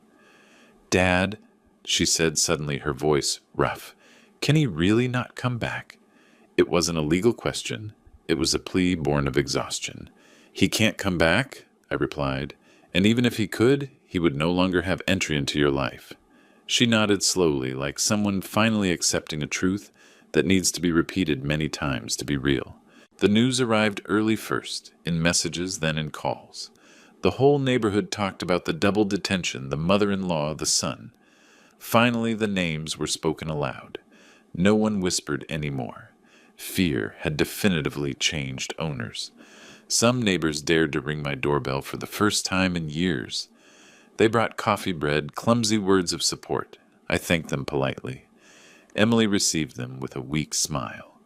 "Dad," she said suddenly, her voice rough, "can he really not come back?" It wasn't a legal question. It was a plea born of exhaustion. "He can't come back," I replied, "and even if he could, he would no longer have entry into your life." She nodded slowly, like someone finally accepting a truth that needs to be repeated many times to be real. The news arrived early first, in messages, then in calls. The whole neighborhood talked about the double detention, the mother-in-law, the son. Finally, the names were spoken aloud. No one whispered any more. Fear had definitively changed owners. Some neighbors dared to ring my doorbell for the first time in years. They brought coffee bread, clumsy words of support. I thanked them politely. Emily received them with a weak smile.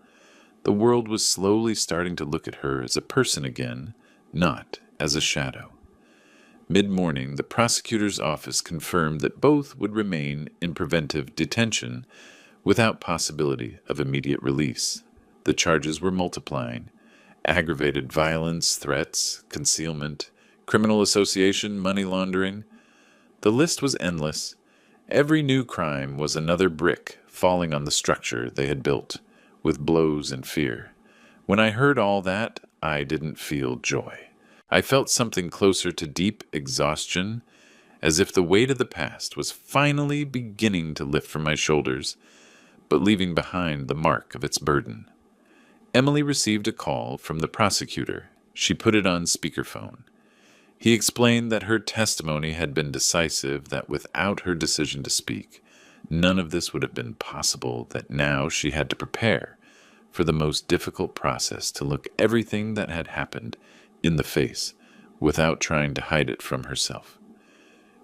The world was slowly starting to look at her as a person again, not as a shadow. Mid-morning, the prosecutor's office confirmed that both would remain in preventive detention without possibility of immediate release. The charges were multiplying: aggravated violence, threats, concealment, criminal association, money laundering. The list was endless. Every new crime was another brick falling on the structure they had built, with blows and fear. When I heard all that, I didn't feel joy. I felt something closer to deep exhaustion, as if the weight of the past was finally beginning to lift from my shoulders, but leaving behind the mark of its burden. Emily received a call from the prosecutor. She put it on speakerphone. He explained that her testimony had been decisive, that without her decision to speak, none of this would have been possible, that now she had to prepare for the most difficult process, to look everything that had happened in the face without trying to hide it from herself.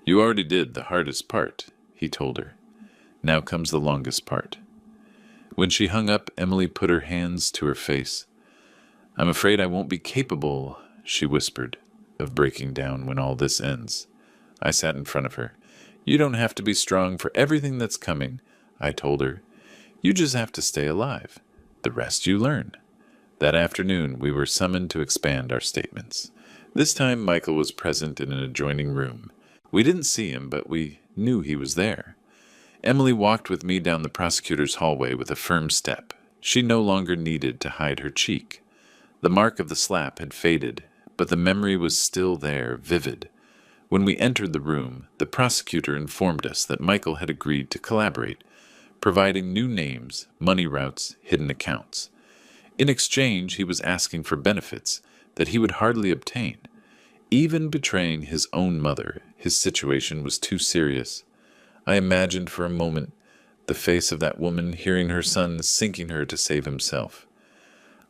"You already did the hardest part," he told her. "Now comes the longest part." When she hung up, Emily put her hands to her face. "I'm afraid I won't be capable," she whispered, "of breaking down when all this ends." I sat in front of her. "You don't have to be strong for everything that's coming," I told her. "You just have to stay alive. The rest you learn." That afternoon, we were summoned to expand our statements. This time, Michael was present in an adjoining room. We didn't see him, but we knew he was there. Emily walked with me down the prosecutor's hallway with a firm step. She no longer needed to hide her cheek. The mark of the slap had faded, but the memory was still there, vivid. When we entered the room, the prosecutor informed us that Michael had agreed to collaborate, providing new names, money routes, hidden accounts. In exchange, he was asking for benefits that he would hardly obtain. Even betraying his own mother, his situation was too serious. I imagined for a moment the face of that woman hearing her son sinking her to save himself.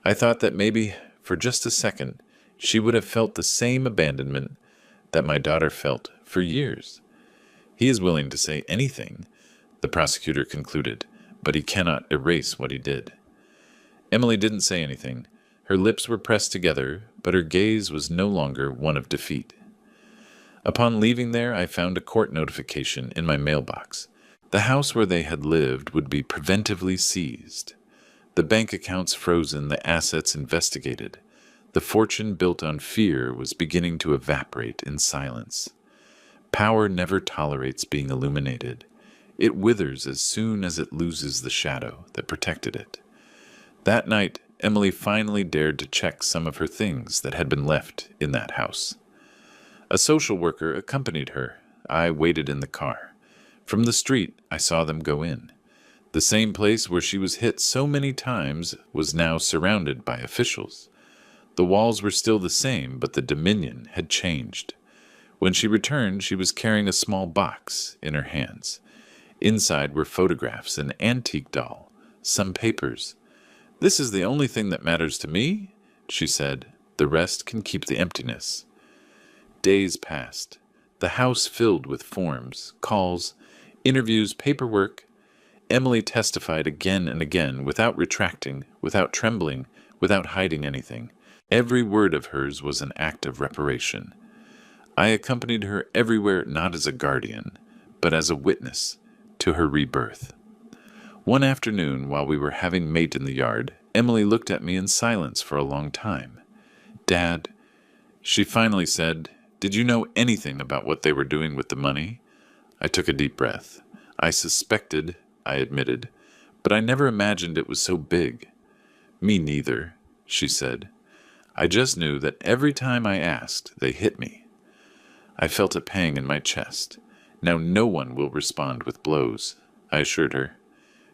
I thought that maybe, for just a second, she would have felt the same abandonment that my daughter felt for years. "He is willing to say anything," the prosecutor concluded, "but he cannot erase what he did." Emily didn't say anything. Her lips were pressed together, but her gaze was no longer one of defeat. Upon leaving there, I found a court notification in my mailbox. The house where they had lived would be preventively seized. The bank accounts frozen, the assets investigated. The fortune built on fear was beginning to evaporate in silence. Power never tolerates being illuminated. It withers as soon as it loses the shadow that protected it. That night, Emily finally dared to check some of her things that had been left in that house. A social worker accompanied her. I waited in the car. From the street, I saw them go in. The same place where she was hit so many times was now surrounded by officials. The walls were still the same, but the dominion had changed. When she returned, she was carrying a small box in her hands. Inside were photographs, an antique doll, some papers. "This is the only thing that matters to me," she said. "The rest can keep the emptiness." Days passed. The house filled with forms, calls, interviews, paperwork. Emily testified again and again, without retracting, without trembling, without hiding anything. Every word of hers was an act of reparation. I accompanied her everywhere, not as a guardian, but as a witness to her rebirth. One afternoon, while we were having mate in the yard, Emily looked at me in silence for a long time. "Dad," she finally said, "did you know anything about what they were doing with the money?" I took a deep breath. "I suspected," I admitted, "but I never imagined it was so big." "Me neither," she said. "I just knew that every time I asked, they hit me." I felt a pang in my chest. "Now no one will respond with blows," I assured her.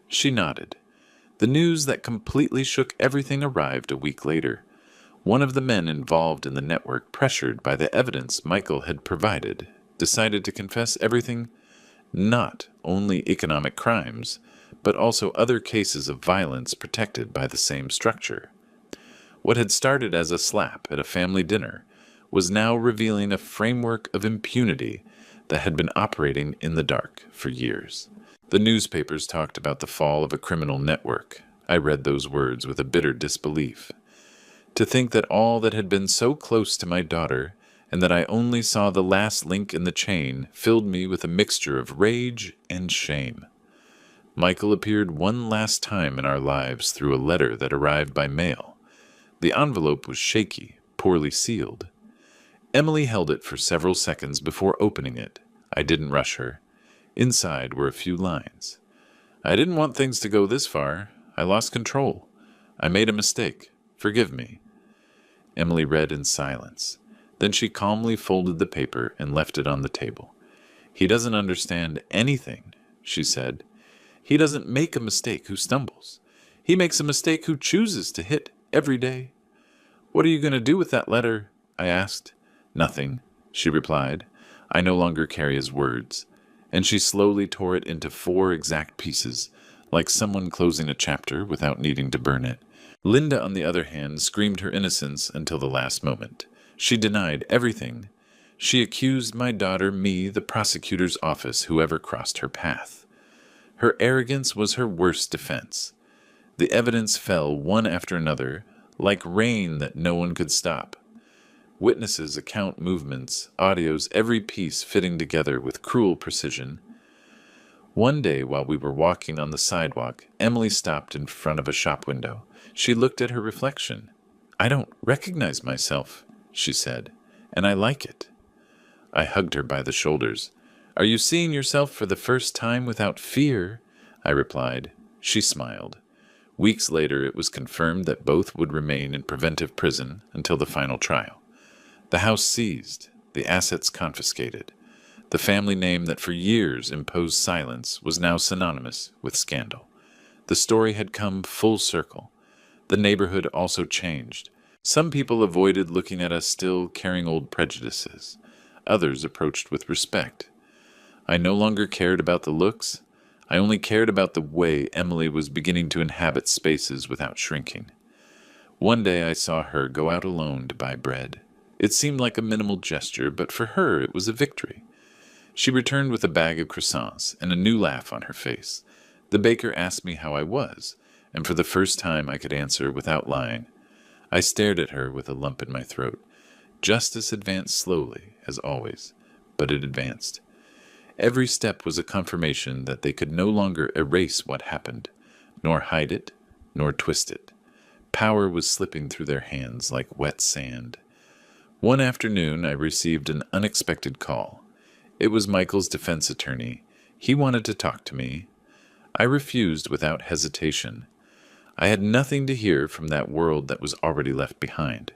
She nodded. The news that completely shook everything arrived a week later. One of the men involved in the network, pressured by the evidence Michael had provided, decided to confess everything, not only economic crimes, but also other cases of violence protected by the same structure. What had started as a slap at a family dinner was now revealing a framework of impunity that had been operating in the dark for years. The newspapers talked about the fall of a criminal network. I read those words with a bitter disbelief. To think that all that had been so close to my daughter, and that I only saw the last link in the chain, filled me with a mixture of rage and shame. Michael appeared one last time in our lives through a letter that arrived by mail. The envelope was shaky, poorly sealed. Emily held it for several seconds before opening it. I didn't rush her. Inside were a few lines. "I didn't want things to go this far. I lost control. I made a mistake. Forgive me." Emily read in silence. Then she calmly folded the paper and left it on the table. "He doesn't understand anything," she said. "He doesn't make a mistake who stumbles. He makes a mistake who chooses to hit every day." "What are you going to do with that letter?" I asked. "Nothing," she replied. "I no longer carry his words." And she slowly tore it into 4 exact pieces, like someone closing a chapter without needing to burn it. Linda, on the other hand, screamed her innocence until the last moment. She denied everything. She accused my daughter, me, the prosecutor's office, whoever crossed her path. Her arrogance was her worst defense. The evidence fell one after another, like rain that no one could stop. Witnesses account movements, audios, every piece fitting together with cruel precision. One day, while we were walking on the sidewalk, Emily stopped in front of a shop window. She looked at her reflection. "I don't recognize myself," she said, "and I like it." I hugged her by the shoulders. "Are you seeing yourself for the first time without fear?" I replied. She smiled. Weeks later, it was confirmed that both would remain in preventive prison until the final trial. The house seized, the assets confiscated. The family name that for years imposed silence was now synonymous with scandal. The story had come full circle. The neighborhood also changed. Some people avoided looking at us still carrying old prejudices. Others approached with respect. I no longer cared about the looks. I only cared about the way Emily was beginning to inhabit spaces without shrinking. One day I saw her go out alone to buy bread. It seemed like a minimal gesture, but for her it was a victory. She returned with a bag of croissants and a new laugh on her face. The baker asked me how I was, and for the first time I could answer without lying. I stared at her with a lump in my throat. Justice advanced slowly, as always, but it advanced. Every step was a confirmation that they could no longer erase what happened, nor hide it, nor twist it. Power was slipping through their hands like wet sand. One afternoon, I received an unexpected call. It was Michael's defense attorney. He wanted to talk to me. I refused without hesitation. I had nothing to hear from that world that was already left behind.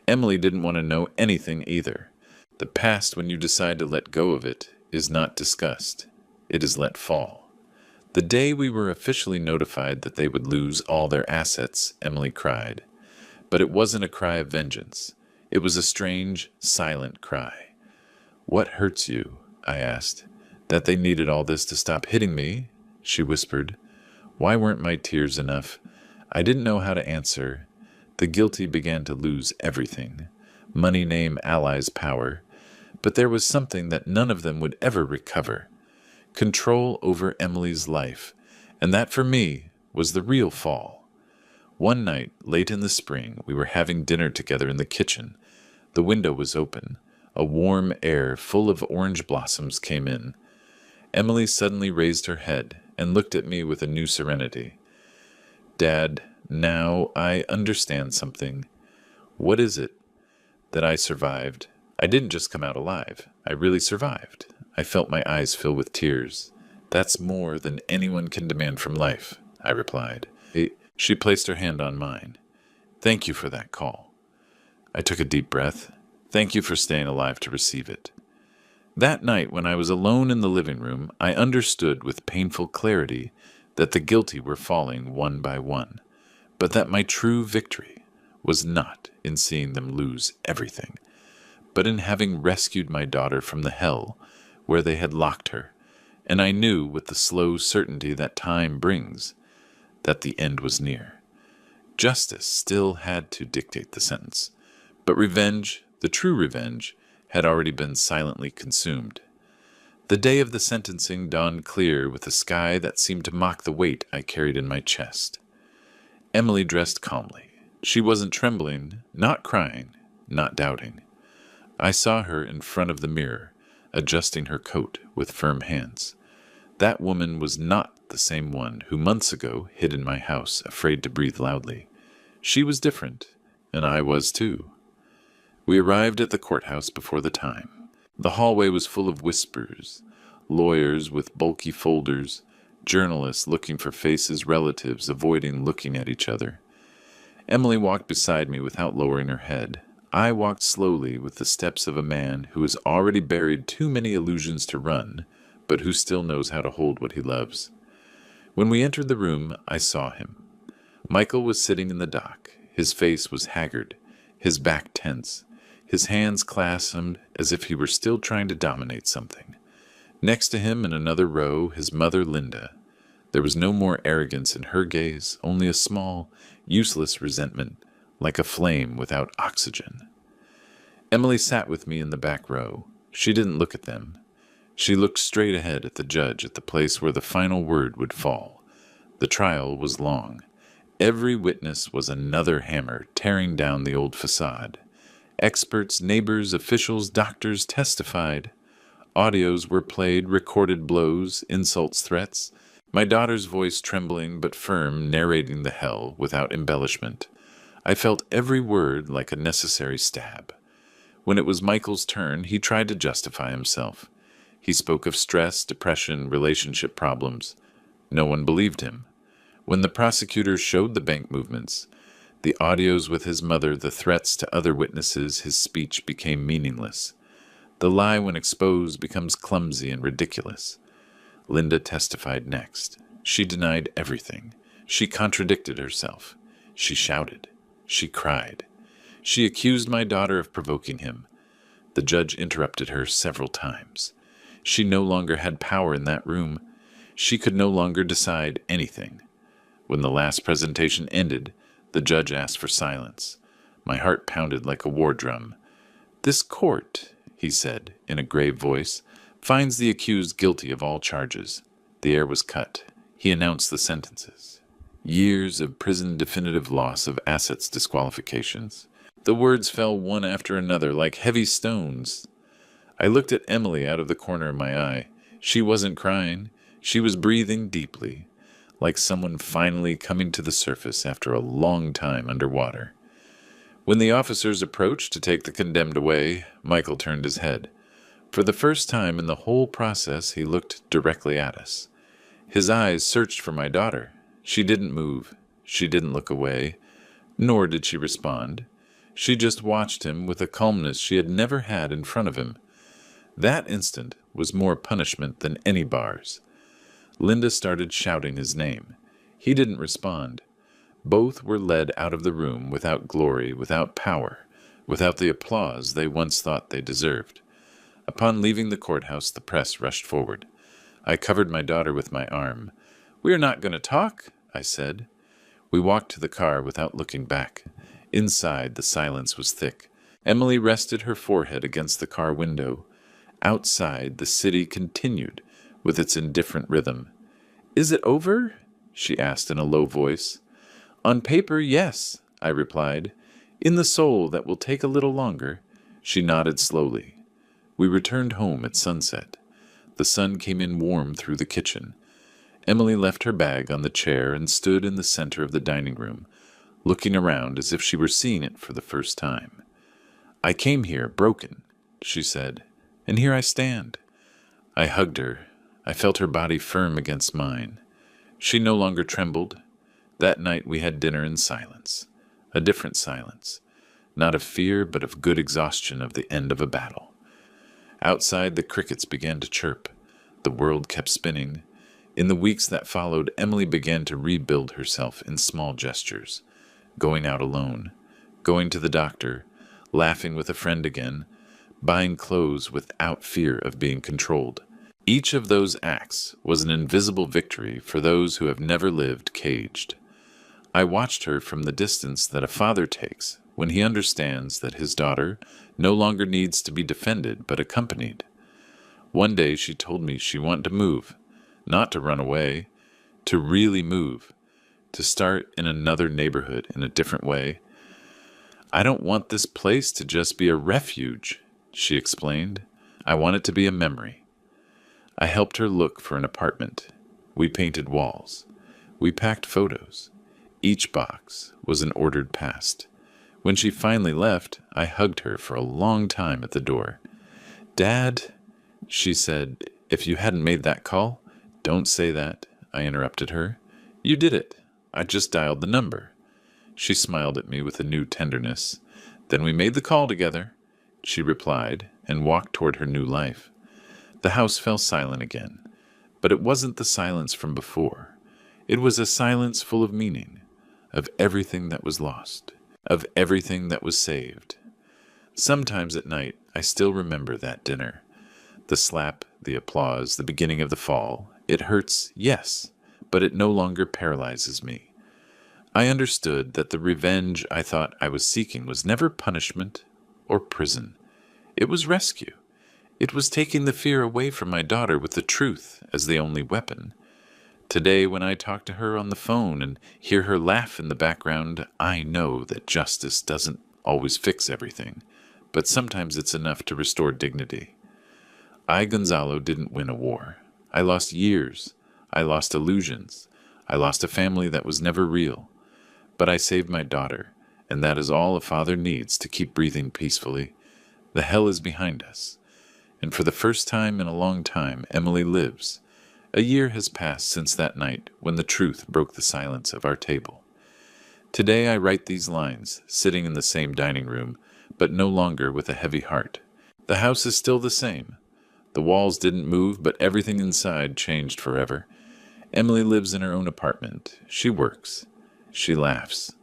Emily didn't want to know anything either. The past, when you decide to let go of it, is not discussed. It is let fall. The day we were officially notified that they would lose all their assets, Emily cried. But it wasn't a cry of vengeance. It was a strange, silent cry. "What hurts you?" I asked. "That they needed all this to stop hitting me?" she whispered. Why weren't my tears enough? I didn't know how to answer. The guilty began to lose everything. Money, name, allies, power. But there was something that none of them would ever recover. Control over Emily's life. And that, for me, was the real fall. One night, late in the spring, we were having dinner together in the kitchen. The window was open. A warm air full of orange blossoms came in. Emily suddenly raised her head and looked at me with a new serenity. "Dad, now I understand something." "What is it?" "That I survived. I didn't just come out alive. I really survived." I felt my eyes fill with tears. "That's more than anyone can demand from life," I replied. She placed her hand on mine. "Thank you for that call." I took a deep breath. "Thank you for staying alive to receive it." That night, when I was alone in the living room, I understood with painful clarity that the guilty were falling one by one, but that my true victory was not in seeing them lose everything, but in having rescued my daughter from the hell where they had locked her, and I knew with the slow certainty that time brings that the end was near. Justice still had to dictate the sentence, but revenge, the true revenge, had already been silently consumed. The day of the sentencing dawned clear with a sky that seemed to mock the weight I carried in my chest. Emily dressed calmly. She wasn't trembling, not crying, not doubting. I saw her in front of the mirror, adjusting her coat with firm hands. That woman was not the same one who months ago hid in my house, afraid to breathe loudly. She was different, and I was too. We arrived at the courthouse before the time. The hallway was full of whispers, lawyers with bulky folders, journalists looking for faces, relatives avoiding looking at each other. Emily walked beside me without lowering her head. I walked slowly with the steps of a man who has already buried too many illusions to run, but who still knows how to hold what he loves. When we entered the room, I saw him. Michael was sitting in the dock. His face was haggard, his back tense, his hands clasped as if he were still trying to dominate something. Next to him in another row, his mother, Linda. There was no more arrogance in her gaze, only a small, useless resentment, like a flame without oxygen. Emily sat with me in the back row. She didn't look at them. She looked straight ahead at the judge, at the place where the final word would fall. The trial was long. Every witness was another hammer tearing down the old facade. Experts, neighbors, officials, doctors testified. Audios were played, recorded blows, insults, threats. My daughter's voice trembling but firm, narrating the hell without embellishment. I felt every word like a necessary stab. When it was Michael's turn, he tried to justify himself. He spoke of stress, depression, relationship problems. No one believed him. When the prosecutor showed the bank movements, the audios with his mother, the threats to other witnesses, his speech became meaningless. The lie, when exposed, becomes clumsy and ridiculous. Linda testified next. She denied everything. She contradicted herself. She shouted. She cried. She accused my daughter of provoking him. The judge interrupted her several times. She no longer had power in that room. She could no longer decide anything. When the last presentation ended, the judge asked for silence. My heart pounded like a war drum. "This court," he said, in a grave voice, "finds the accused guilty of all charges." The air was cut. He announced the sentences. Years of prison, definitive loss of assets, disqualifications. The words fell one after another like heavy stones. I looked at Emily out of the corner of my eye. She wasn't crying. She was breathing deeply, like someone finally coming to the surface after a long time underwater. When the officers approached to take the condemned away, Michael turned his head. For the first time in the whole process, he looked directly at us. His eyes searched for my daughter. She didn't move. She didn't look away. Nor did she respond. She just watched him with a calmness she had never had in front of him. That instant was more punishment than any bars. Linda started shouting his name. He didn't respond. Both were led out of the room without glory, without power, without the applause they once thought they deserved. Upon leaving the courthouse, the press rushed forward. I covered my daughter with my arm. "We are not going to talk," I said. We walked to the car without looking back. Inside, the silence was thick. Emily rested her forehead against the car window. Outside, the city continued with its indifferent rhythm. "Is it over?" she asked in a low voice. "On paper, yes," I replied. "In the soul, that will take a little longer." She nodded slowly. We returned home at sunset. The sun came in warm through the kitchen. Emily left her bag on the chair and stood in the center of the dining room, looking around as if she were seeing it for the first time. "I came here broken," she said, "and here I stand." I hugged her. I felt her body firm against mine. She no longer trembled. That night we had dinner in silence. A different silence. Not of fear, but of good exhaustion of the end of a battle. Outside, the crickets began to chirp. The world kept spinning. In the weeks that followed, Emily began to rebuild herself in small gestures. Going out alone, going to the doctor, laughing with a friend again, buying clothes without fear of being controlled. Each of those acts was an invisible victory for those who have never lived caged. I watched her from the distance that a father takes when he understands that his daughter no longer needs to be defended but accompanied. One day she told me she wanted to move, not to run away, to really move, to start in another neighborhood in a different way. "I don't want this place to just be a refuge," she explained. "I want it to be a memory." I helped her look for an apartment. We painted walls. We packed photos. Each box was an ordered past. When she finally left, I hugged her for a long time at the door. "Dad," she said, "if you hadn't made that call—" "Don't say that," I interrupted her. "You did it. I just dialed the number." She smiled at me with a new tenderness. "Then we made the call together," she replied, and walked toward her new life. The house fell silent again, but it wasn't the silence from before. It was a silence full of meaning, of everything that was lost, of everything that was saved. Sometimes at night, I still remember that dinner. The slap, the applause, the beginning of the fall. It hurts, yes, but it no longer paralyzes me. I understood that the revenge I thought I was seeking was never punishment or prison. It was rescue. It was taking the fear away from my daughter with the truth as the only weapon. Today, when I talk to her on the phone and hear her laugh in the background, I know that justice doesn't always fix everything, but sometimes it's enough to restore dignity. I, Gonzalo, didn't win a war. I lost years. I lost illusions. I lost a family that was never real. But I saved my daughter, and that is all a father needs to keep breathing peacefully. The hell is behind us. And for the first time in a long time, Emily lives. A year has passed since that night when the truth broke the silence of our table. Today I write these lines, sitting in the same dining room, but no longer with a heavy heart. The house is still the same. The walls didn't move, but everything inside changed forever. Emily lives in her own apartment. She works. She laughs.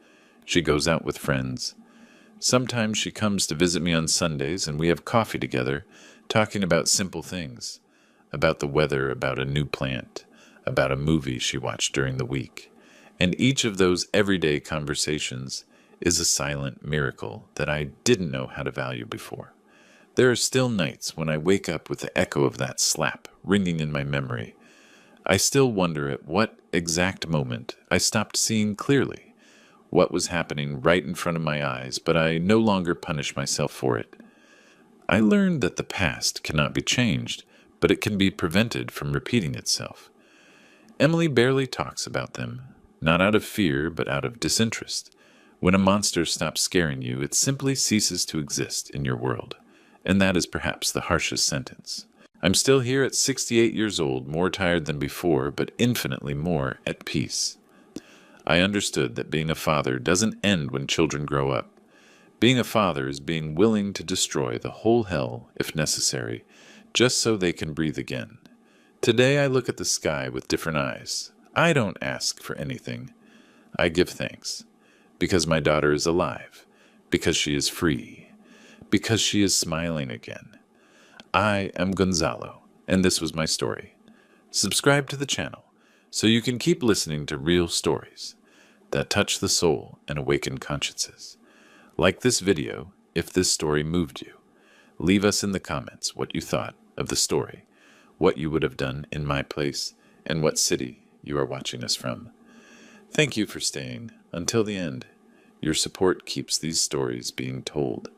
She goes out with friends. Sometimes she comes to visit me on Sundays, and we have coffee together, talking about simple things, about the weather, about a new plant, about a movie she watched during the week. And each of those everyday conversations is a silent miracle that I didn't know how to value before. There are still nights when I wake up with the echo of that slap ringing in my memory. I still wonder at what exact moment I stopped seeing clearly what was happening right in front of my eyes, but I no longer punish myself for it. I learned that the past cannot be changed, but it can be prevented from repeating itself. Emily barely talks about them, not out of fear, but out of disinterest. When a monster stops scaring you, it simply ceases to exist in your world, and that is perhaps the harshest sentence. I'm still here at 68 years old, more tired than before, but infinitely more at peace. I understood that being a father doesn't end when children grow up. Being a father is being willing to destroy the whole hell, if necessary, just so they can breathe again. Today I look at the sky with different eyes. I don't ask for anything. I give thanks. Because my daughter is alive. Because she is free. Because she is smiling again. I am Gonzalo, and this was my story. Subscribe to the channel so you can keep listening to real stories that touch the soul and awaken consciences. Like this video if this story moved you. Leave us in the comments what you thought of the story, what you would have done in my place, and what city you are watching us from. Thank you for staying until the end. Your support keeps these stories being told.